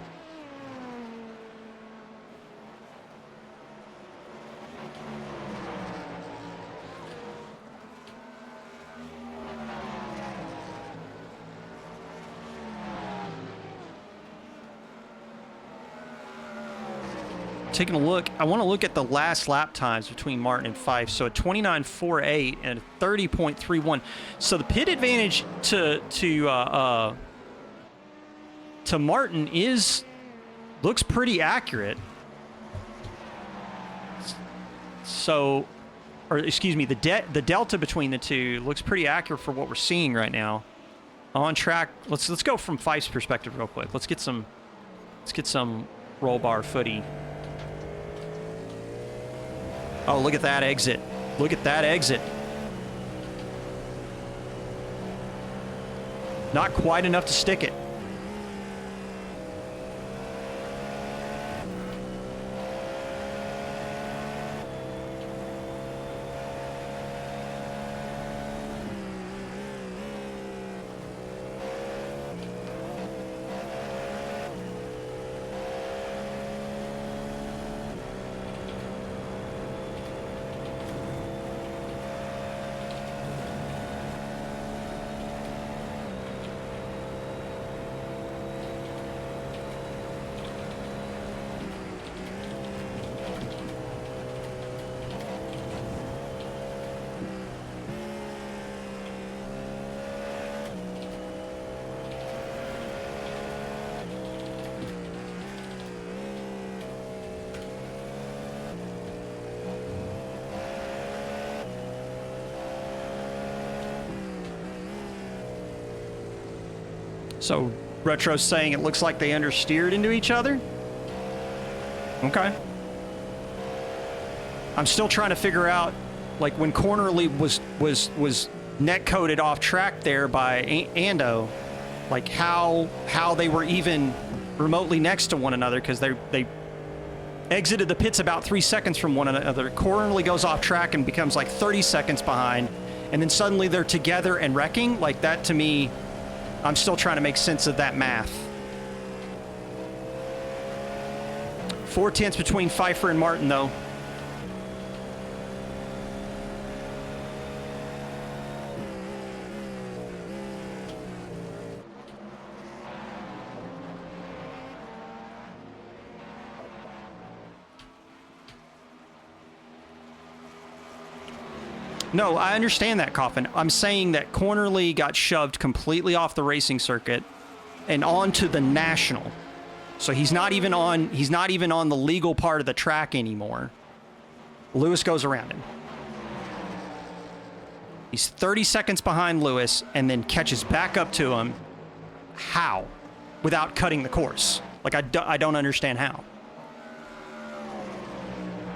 Taking a look, I want to look at the last lap times between Martin and Fife. So a 29.48 and a 30.31. So the pit advantage to Martin looks pretty accurate. So, or excuse me, the delta between the two looks pretty accurate for what we're seeing right now. On track, let's go from Fife's perspective real quick. Let's get some roll bar footy. Oh, look at that exit. Look at that exit. Not quite enough to stick it. So, Retro's saying it looks like they understeered into each other? Okay. I'm still trying to figure out, like, when Cornerly was net-coated off track there by Ando, like, how they were even remotely next to one another, because they exited the pits about 3 seconds from one another. Cornerly goes off track and becomes like 30 seconds behind. And then suddenly they're together and wrecking. Like that to me, I'm still trying to make sense of that math. 4/10 between Pfeiffer and Martin, though. No, I understand that, Coffin. I'm saying that Cornerly got shoved completely off the racing circuit and onto the national. So he's not even on the legal part of the track anymore. Lewis goes around him. He's 30 seconds behind Lewis and then catches back up to him. How? Without cutting the course. Like, I don't understand how.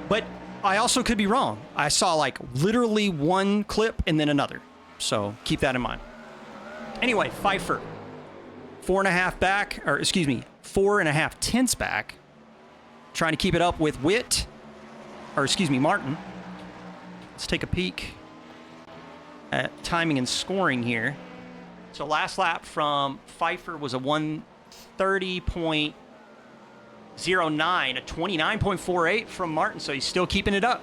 But I also could be wrong. I saw like literally one clip and then another. So keep that in mind. Anyway, Pfeiffer. 4.5 back, or excuse me, 4.5 tenths back. Trying to keep it up with Martin. Let's take a peek at timing and scoring here. So last lap from Pfeiffer was a 1:30.09, a 29.48 from Martin, so he's still keeping it up.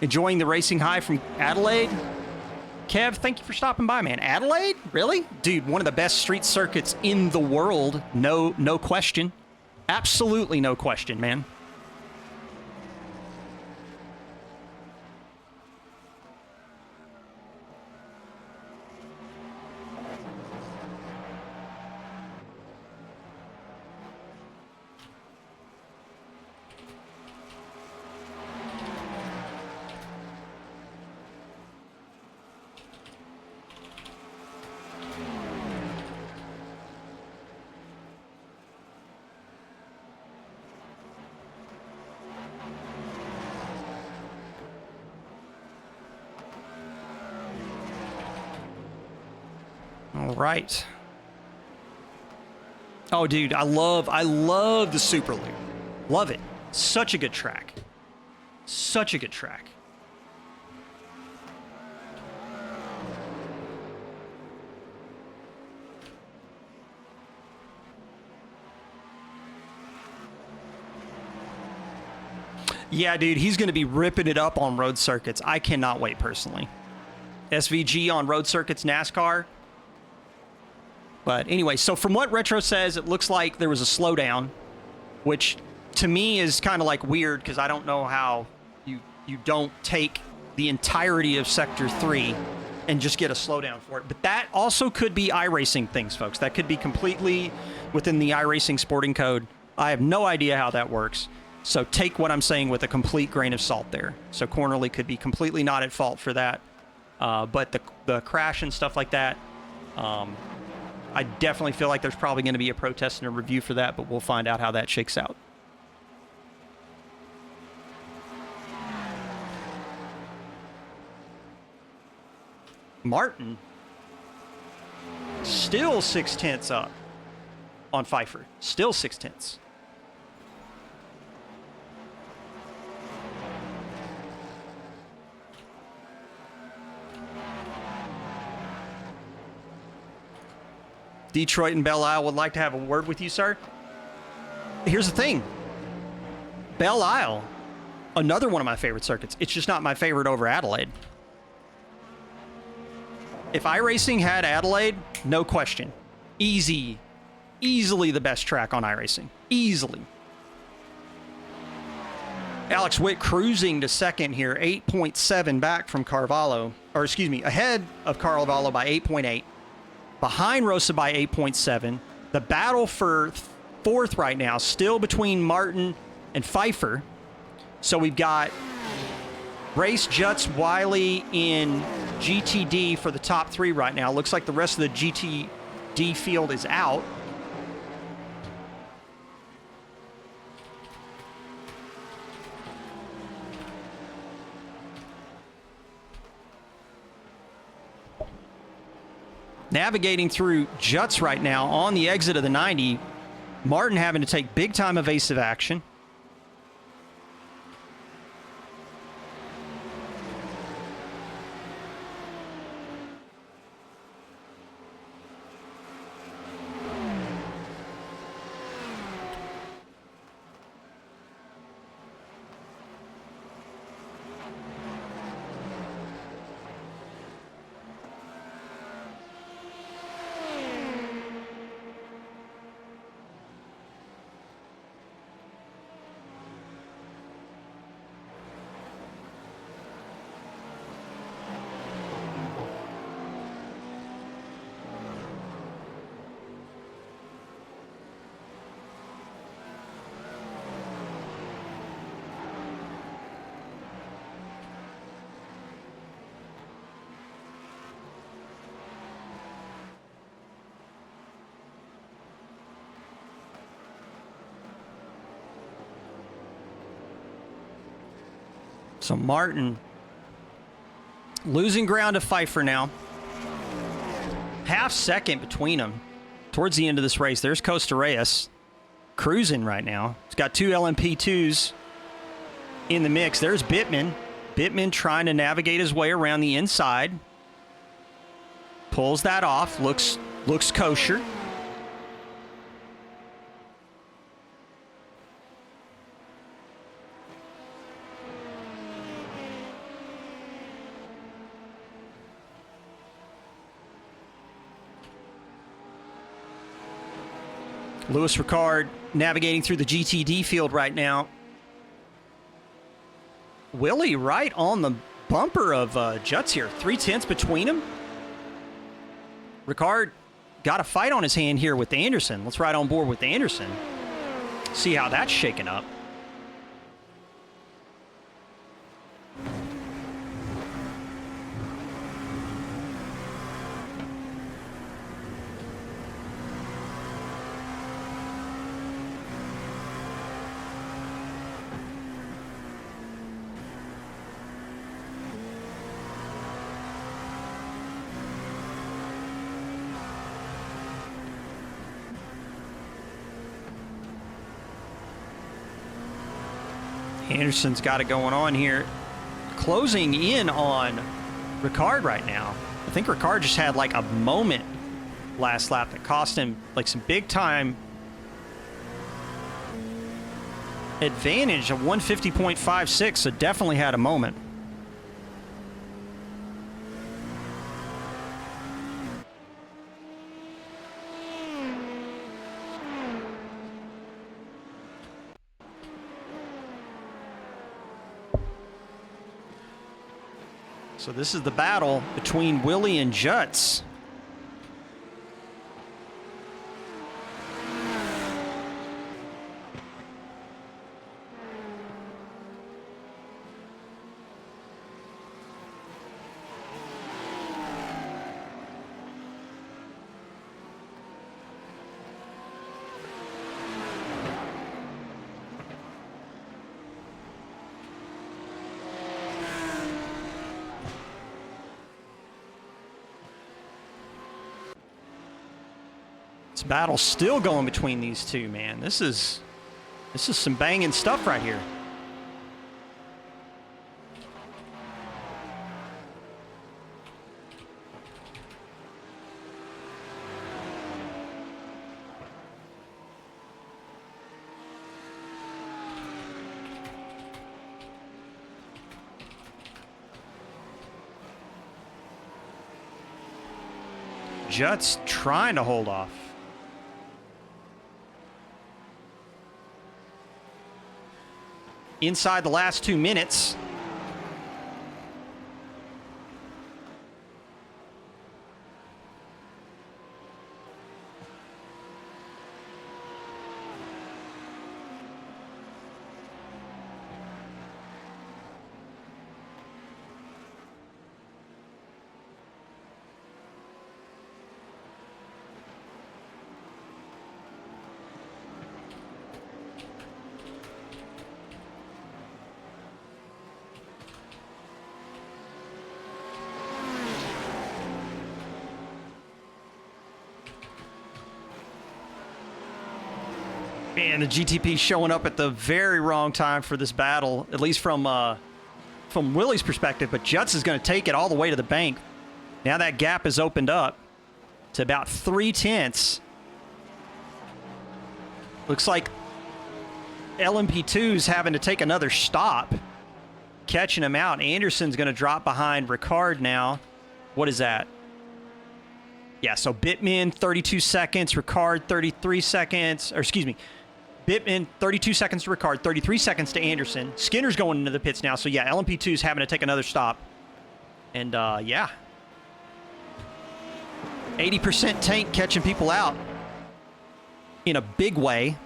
Enjoying the racing high from Adelaide. Kev, thank you for stopping by, man. Adelaide? Really? Dude, one of the best street circuits in the world. No question. Absolutely no question, man. Right. Oh, dude, I love the Super Loop. Love it. Such a good track. Such a good track. Yeah, dude, he's going to be ripping it up on road circuits. I cannot wait, personally. SVG on road circuits, NASCAR. But anyway, so from what Retro says, it looks like there was a slowdown, which to me is kind of like weird because I don't know how you don't take the entirety of Sector 3 and just get a slowdown for it. But that also could be iRacing things, folks. That could be completely within the iRacing sporting code. I have no idea how that works. So take what I'm saying with a complete grain of salt there. So Cornerly could be completely not at fault for that. But the crash and stuff like that, I definitely feel like there's probably going to be a protest and a review for that, but we'll find out how that shakes out. Martin still 0.6 up on Pfeiffer. Still 0.6. Detroit and Belle Isle would like to have a word with you, sir. Here's the thing. Belle Isle, another one of my favorite circuits. It's just not my favorite over Adelaide. If iRacing had Adelaide, no question. Easily the best track on iRacing. Easily. Alex Witt cruising to second here, 8.7 back from Carvalho. Or excuse me, ahead of Carvalho by 8.8. Behind Rosa by 8.7. The battle for fourth right now still between Martin and Pfeiffer. So we've got Race, Jutz, Wiley in GTD for the top three right now. Looks like the rest of the GTD field is out. Navigating through Jutz right now on the exit of the 90. Martin having to take big-time evasive action. So Martin losing ground to Pfeiffer now. Half second between them towards the end of this race. There's Costa Reyes cruising right now. He's got 2 LMP2s in the mix. There's Bittman. Bittman trying to navigate his way around the inside. Pulls that off. Looks kosher. Lewis Ricard navigating through the GTD field right now. Willie right on the bumper of Juts here. 3/10 between them. Ricard got a fight on his hand here with Anderson. Let's ride on board with Anderson. See how that's shaken up. Anderson's got it going on here. Closing in on Ricard right now. I think Ricard just had like a moment last lap that cost him like some big time advantage of 150.56, so definitely had a moment. So this is the battle between Willie and Juts. This battle's still going between these two, man. This is some banging stuff right here. Juts trying to hold off. Inside the last 2 minutes. Man, the GTP showing up at the very wrong time for this battle, at least from Willie's perspective, but Jutz is going to take it all the way to the bank. Now that gap has opened up to about 0.3. Looks like LMP2's having to take another stop, catching him out. Anderson's going to drop behind Ricard now. What is that? Yeah, so Bittman, 32 seconds. Ricard, 33 seconds. Or excuse me. Bittman, 32 seconds to Ricard, 33 seconds to Anderson. Skinner's going into the pits now. So, yeah, LMP2's having to take another stop. And, yeah. 80% tank catching people out in a big way.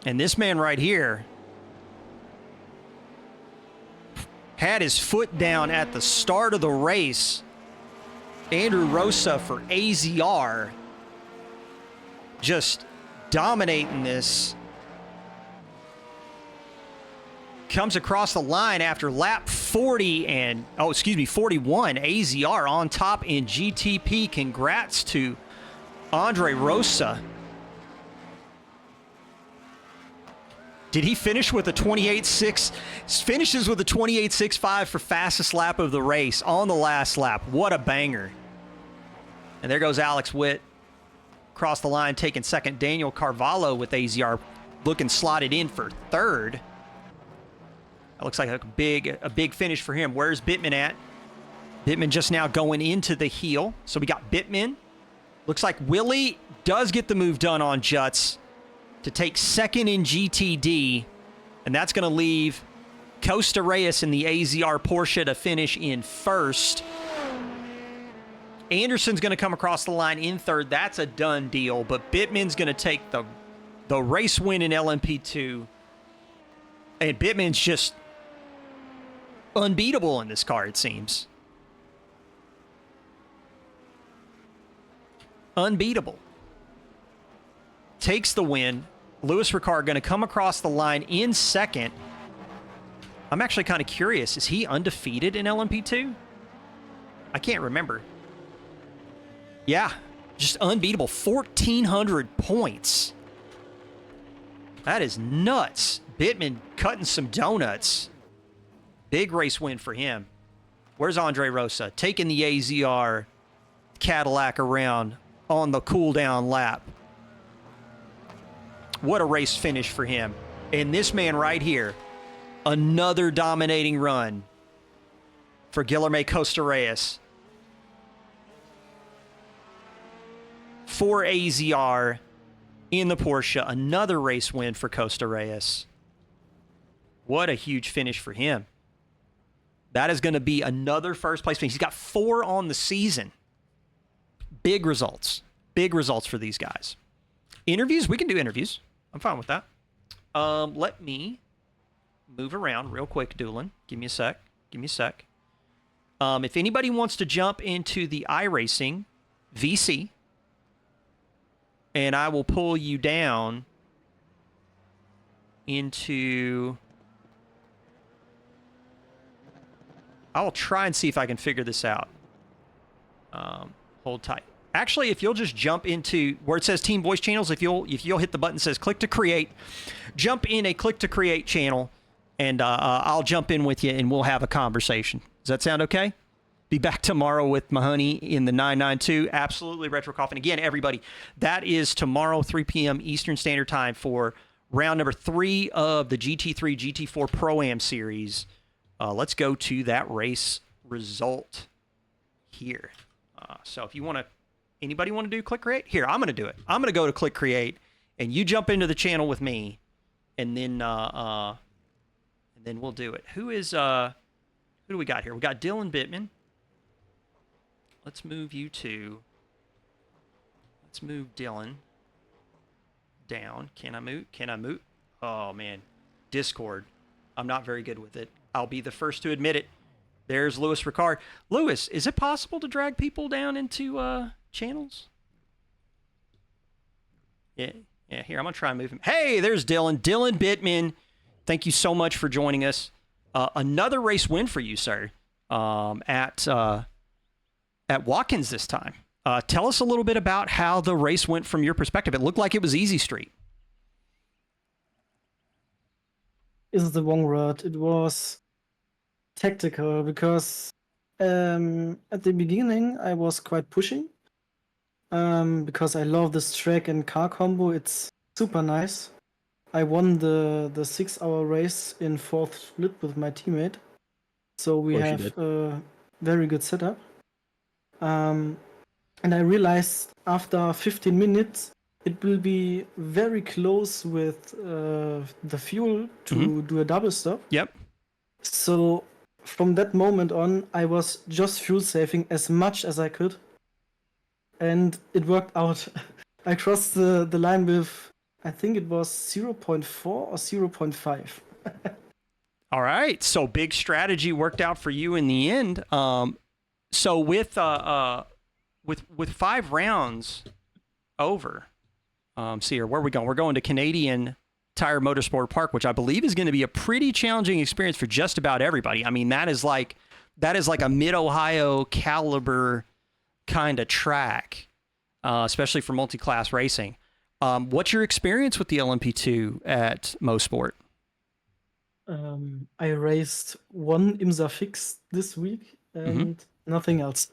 And this man right here had his foot down at the start of the race. Andrew Rosa for AZR just dominating this. Comes across the line after lap 40 and, 41. AZR on top in GTP. Congrats to Andre Rosa. Did he finish with a 28.6? Finishes with a 28.65 for fastest lap of the race on the last lap. What a banger. And there goes Alex Witt across the line taking second. Daniel Carvalho with AZR looking slotted in for third. That looks like a big finish for him. Where's Bittman at? Bittman just now going into the heel. So we got Bittman. Looks like Willie does get the move done on Jutz to take second in GTD, and that's going to leave Costa Reyes in the AZR Porsche to finish in first. Anderson's going to come across the line in third. That's a done deal, but Bittman's going to take the race win in LMP2, and Bittman's just unbeatable in this car, it seems. Unbeatable. Takes the win. Louis Ricard going to come across the line in second. I'm actually kind of curious. Is he undefeated in LMP2? I can't remember. Yeah, just unbeatable. 1,400 points. That is nuts. Bittman cutting some donuts. Big race win for him. Where's Andre Rosa? Taking the AZR Cadillac around on the cool down lap. What a race finish for him. And this man right here, another dominating run for Guilherme Costa Reyes. For AZR in the Porsche, another race win for Costa Reyes. What a huge finish for him. That is going to be another first place finish. He's got 4 on the season. Big results. Big results for these guys. Interviews? We can do interviews. I'm fine with that. Let me move around real quick, Doolin. Give me a sec. If anybody wants to jump into the iRacing VC, and I will pull you down into... I will try and see if I can figure this out. Hold tight. Actually, if you'll just jump into where it says Team Voice Channels, if you'll hit the button that says Click to Create, jump in a Click to Create channel, and I'll jump in with you, and we'll have a conversation. Does that sound okay? Be back tomorrow with Mahoney in the 992. Absolutely Retro Coffin. Again, everybody, that is tomorrow, 3 p.m. Eastern Standard Time for round number 3 of the GT3 GT4 Pro-Am Series. Let's go to that race result here. So if you want to, anybody want to do Click Create? Here, I'm going to do it. I'm going to go to Click Create, and you jump into the channel with me, and then we'll do it. Who do we got here? We got Dylan Bittman. Let's move you to. Let's move Dylan down. Can I move? Oh man, Discord. I'm not very good with it. I'll be the first to admit it. There's Louis Ricard. Louis, is it possible to drag people down into channels? Yeah. Here, I'm going to try and move him. Hey, there's Dylan. Dylan Bittman thank you so much for joining us. Another race win for you, sir, at Watkins this time. Tell us a little bit about how the race went from your perspective. It looked like it was easy street. Is the wrong word. It was tactical because at the beginning I was quite pushing because I love this track and car combo. It's super nice. I won the 6-hour race in 4th split with my teammate, so we have a very good setup. And I realized after 15 minutes it will be very close with the fuel to do a double stop. Yep. So from that moment on, I was just fuel saving as much as I could. And it worked out. I crossed the line with, I think it was 0.4 or 0.5. All right. So big strategy worked out for you in the end. So with 5 rounds over, see here, where are we going? We're going to Canadian Tire Motorsport Park, which I believe is going to be a pretty challenging experience for just about everybody. I mean, that is like a Mid-Ohio caliber kind of track, especially for multi-class racing. What's your experience with the LMP2 at Mosport? I raced one IMSA fix this week and nothing else.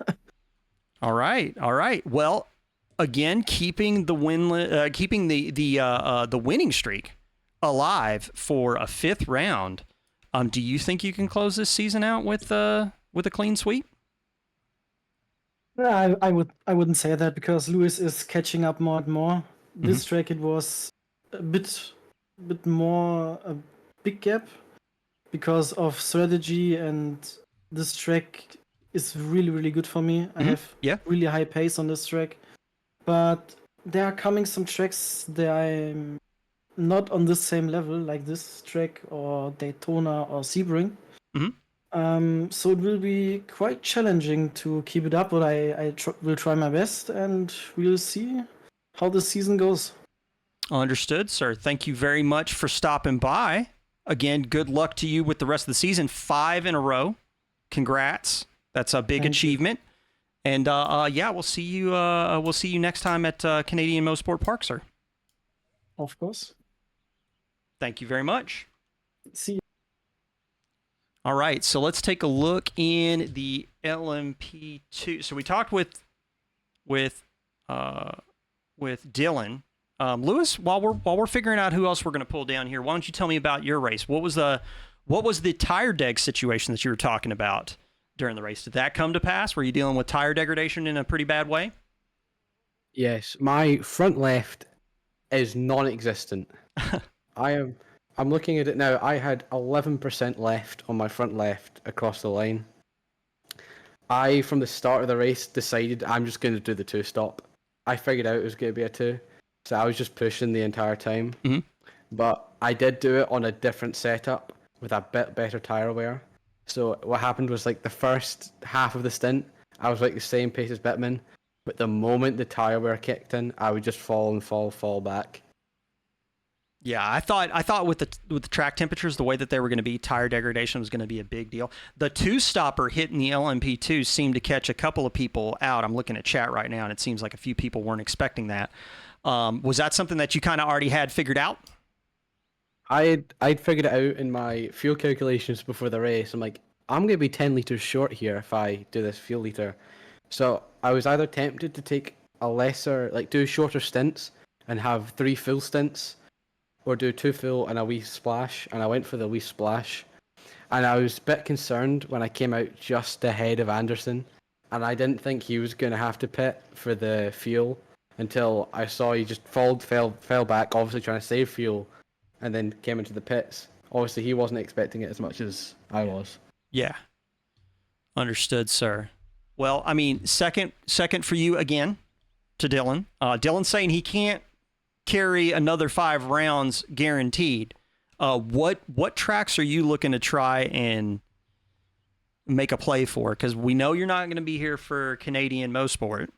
All right. Well, again, keeping the winning streak alive for a 5th round. Do you think you can close this season out with a clean sweep? I wouldn't say that because Lewis is catching up more and more. This track it was a bit more a big gap because of strategy, and this track is really, really good for me. I have really high pace on this track. But there are coming some tracks that I'm not on the same level, like this track or Daytona or Sebring. So it will be quite challenging to keep it up, but I will try my best, and we'll see how the season goes. Understood, sir. Thank you very much for stopping by. Again, good luck to you with the rest of the season. 5 in a row. Congrats. That's a big achievement. And we'll see you. We'll see you next time at Canadian Motorsport Park, sir. Of course. Thank you very much. See you. All right, so let's take a look in the LMP2. So we talked with Dylan. Lewis, while we're figuring out who else we're going to pull down here, why don't you tell me about your race? What was the tire deg situation that you were talking about during the race? Did that come to pass? Were you dealing with tire degradation in a pretty bad way? Yes, my front left is non-existent. I'm looking at it now. I had 11% left on my front left across the line. I, from the start of the race, decided I'm just going to do the 2-stop. I figured out it was going to be a 2, so I was just pushing the entire time. But I did do it on a different setup with a bit better tire wear. So what happened was, like, the first half of the stint, I was like the same pace as Bittman, but the moment the tire wear kicked in, I would just fall back. Yeah, I thought with the track temperatures, the way that they were going to be, tire degradation was going to be a big deal. The 2-stopper hitting the LMP2 seemed to catch a couple of people out. I'm looking at chat right now, and it seems like a few people weren't expecting that. Was that something that you kind of already had figured out? I'd figured it out in my fuel calculations before the race. I'm like, I'm going to be 10 litres short here if I do this fuel liter. So I was either tempted to take a lesser, like do shorter stints and have 3 full stints, or do 2 full and a wee splash, and I went for the wee splash. And I was a bit concerned when I came out just ahead of Anderson, and I didn't think he was going to have to pit for the fuel until I saw he just fell back, obviously trying to save fuel, and then came into the pits. Obviously, he wasn't expecting it as much as I was. Yeah. Understood, sir. Well, I mean, second for you again to Dylan. Dylan's saying he can't carry another 5 rounds guaranteed. What tracks are you looking to try and make a play for? Because we know you're not going to be here for Canadian Motorsport.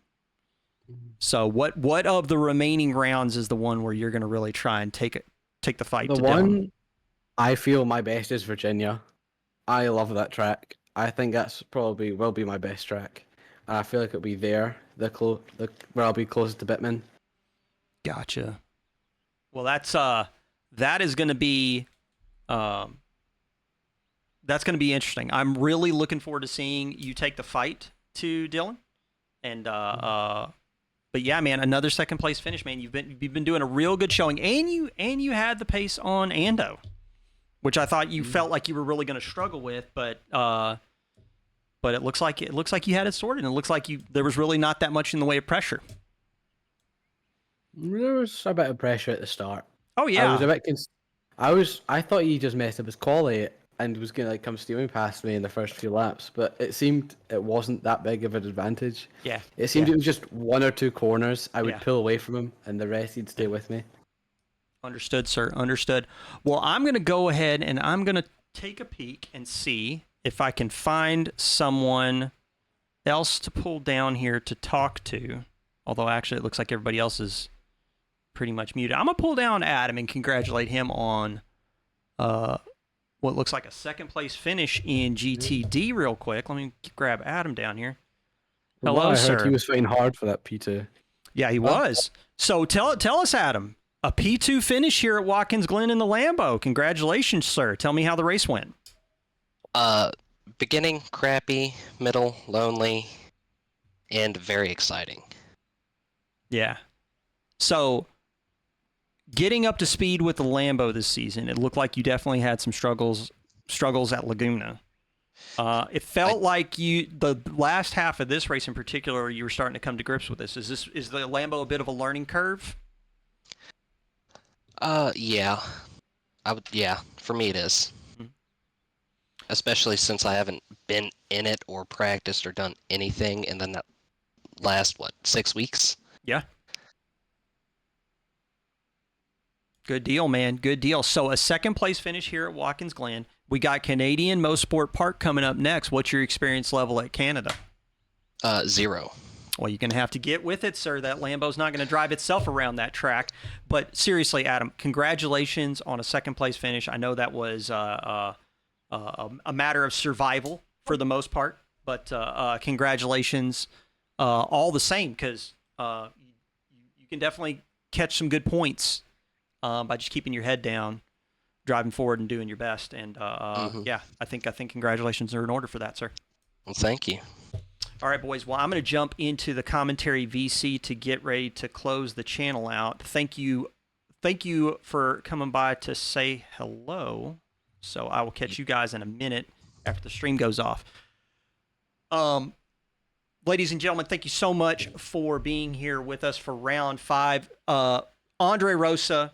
So what of the remaining rounds is the one where you're going to really try and take the fight to Dylan? I feel my best is Virginia. I love that track. I think that's probably will be my best track. I feel like it'll be there, where I'll be closest to Bitman. Gotcha. Well, that is going to be that's going to be interesting. I'm really looking forward to seeing you take the fight to Dylan. And but yeah, man, another second place finish, man. You've been doing a real good showing, and you had the pace on Ando, which I thought you felt like you were really going to struggle with, but it looks like you had it sorted, and it looks like there was really not that much in the way of pressure. There was a bit of pressure at the start. Oh yeah, I was a bit I thought he just messed up his quality and was gonna like come steaming past me in the first few laps, but it seemed it wasn't that big of an advantage. Yeah, it seemed it was just one or two corners I would Yeah. pull away from him, and the rest he'd stay with me. Understood, sir. Understood. Well, I'm going to go ahead and I'm going to take a peek and see if I can find someone else to pull down here to talk to. Although, actually, it looks like everybody else is pretty much muted. I'm going to pull down Adam and congratulate him on what looks like a second-place finish in GTD real quick. Let me grab Adam down here. Hello, I sir. heard he was fighting hard for that P2. Yeah, he was. So tell us, Adam, a P2 finish here at Watkins Glen in the Lambo. Congratulations, sir. Tell me how the race went. Beginning crappy, middle lonely, and very exciting. Yeah. So getting up to speed with the Lambo this season, it looked like you definitely had some struggles at Laguna. It felt like the last half of this race in particular, you were starting to come to grips with this. Is the Lambo a bit of a learning curve? Yeah. Yeah, for me it is. Mhm. Especially since I haven't been in it or practiced or done anything in the last, 6 weeks? Yeah. Good deal, man. Good deal. So a second place finish here at Watkins Glen. We got Canadian Motorsport Park coming up next. What's your experience level at Canada? 0. Well, you're going to have to get with it, sir. That Lambo's not going to drive itself around that track. But seriously, Adam, congratulations on a second place finish. I know that was a matter of survival for the most part, but congratulations all the same, because you can definitely catch some good points by just keeping your head down, driving forward, and doing your best. And yeah, I think congratulations are in order for that, sir. Well, thank you. All right, boys. Well, I'm going to jump into the commentary VC to get ready to close the channel out. Thank you for coming by to say hello. So I will catch you guys in a minute after the stream goes off. Ladies and gentlemen, thank you so much for being here with us for round 5. Andre Rosa,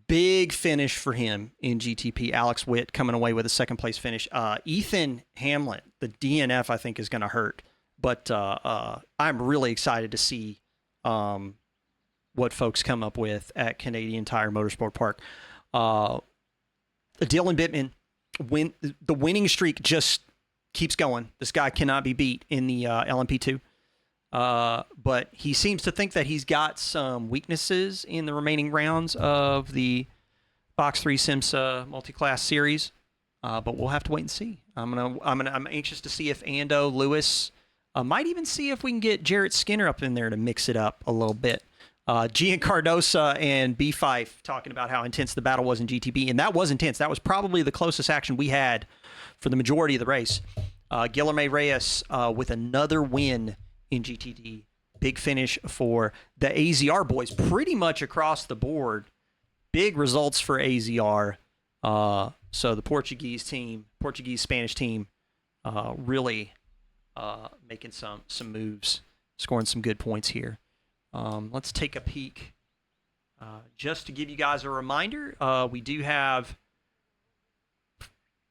big finish for him in GTP. Alex Witt coming away with a second place finish. Ethan Hamlet, the DNF, I think is going to hurt. But I'm really excited to see what folks come up with at Canadian Tire Motorsport Park. Dylan Bittman, the winning streak just keeps going. This guy cannot be beat in the LMP2. But he seems to think that he's got some weaknesses in the remaining rounds of the Box3 SIMSA multi-class series. But we'll have to wait and see. I'm anxious to see if Ando, Lewis, might even see if we can get Jarrett Skinner up in there to mix it up a little bit. Gian Cardosa and B Fife talking about how intense the battle was in GTB, and that was intense. That was probably the closest action we had for the majority of the race. Guilherme Reyes with another win in GTD. Big finish for the AZR boys, pretty much across the board. Big results for AZR. So the Portuguese-Spanish team, really making some moves, scoring some good points here. Let's take a peek. Just to give you guys a reminder, we do have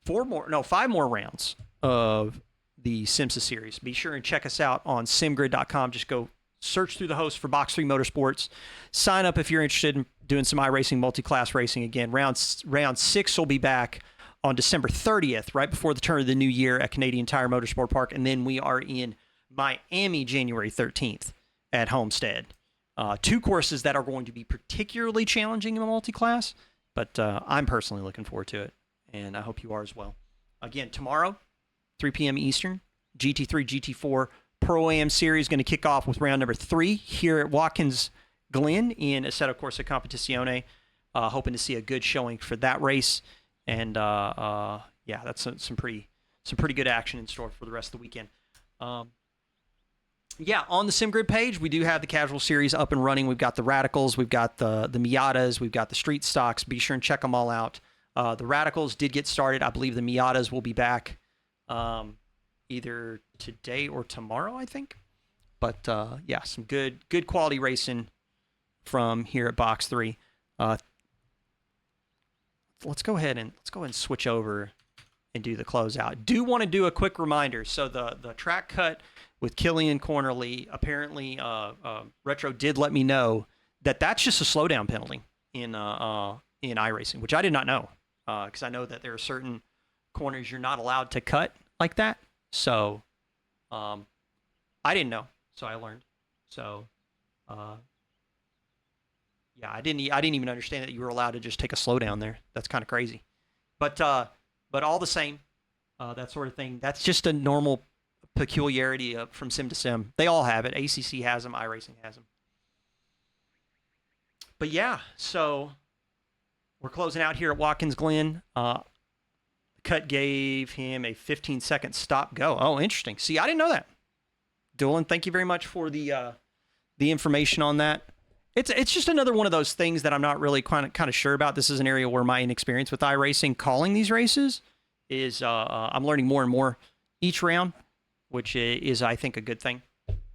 5 more rounds of the SIMSA series. Be sure and check us out on simgrid.com. Just go search through the host for Box3 Motorsports. Sign up if you're interested in doing some iRacing multi-class racing again. Round 6 will be back on December 30th, right before the turn of the new year at Canadian Tire Motorsport Park. And then we are in Miami January 13th at Homestead. 2 courses that are going to be particularly challenging in the multi-class, but I'm personally looking forward to it. and I hope you are as well. Again, tomorrow, 3 p.m. Eastern, GT3, GT4 Pro-Am Series going to kick off with round number 3 here at Watkins, Glen in Assetto Corsa Competizione. Hoping to see a good showing for that race. And, yeah, that's some pretty good action in store for the rest of the weekend. Yeah, on the SimGrid page, we do have the casual series up and running. We've got the Radicals, we've got the Miatas, we've got the Street Stocks. Be sure and check them all out. The Radicals did get started. I believe the Miatas will be back either today or tomorrow, I think. But yeah, some good quality racing from here at Box 3. Let's go ahead and switch over and do the closeout. Do want to do a quick reminder. So the track cut with Killian Cornerly, apparently Retro did let me know that that's just a slowdown penalty in iRacing, which I did not know, because I know that there are certain corners you're not allowed to cut like that. So I didn't know, so I learned. So yeah, I didn't even understand that you were allowed to just take a slowdown there. That's kind of crazy. But all the same, that sort of thing. That's just a normal peculiarity from sim to sim. They all have it. ACC has them. iRacing has them. But yeah, so we're closing out here at Watkins Glen. Cut gave him a 15-second stop go. Oh, interesting. See, I didn't know that. Dolan, thank you very much for the information on that. It's just another one of those things that I'm not really kind of sure about. This is an area where my inexperience with iRacing calling these races is I'm learning more and more each round, which is I think a good thing.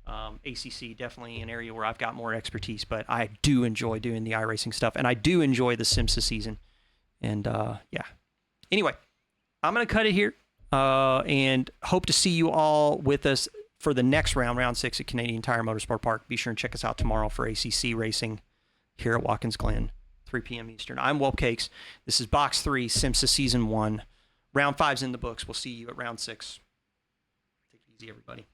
ACC definitely an area where I've got more expertise, but I do enjoy doing the iRacing stuff, and I do enjoy the SIMSA season. And yeah. Anyway, I'm gonna cut it here, and hope to see you all with us for the next round 6 at Canadian Tire Motorsport Park. Be sure and check us out tomorrow for ACC racing here at Watkins Glen, 3 p.m. Eastern. I'm Whelpcakes. This is Box 3, SIMSA Season 1. Round 5's in the books. We'll see you at round 6. Take it easy, everybody.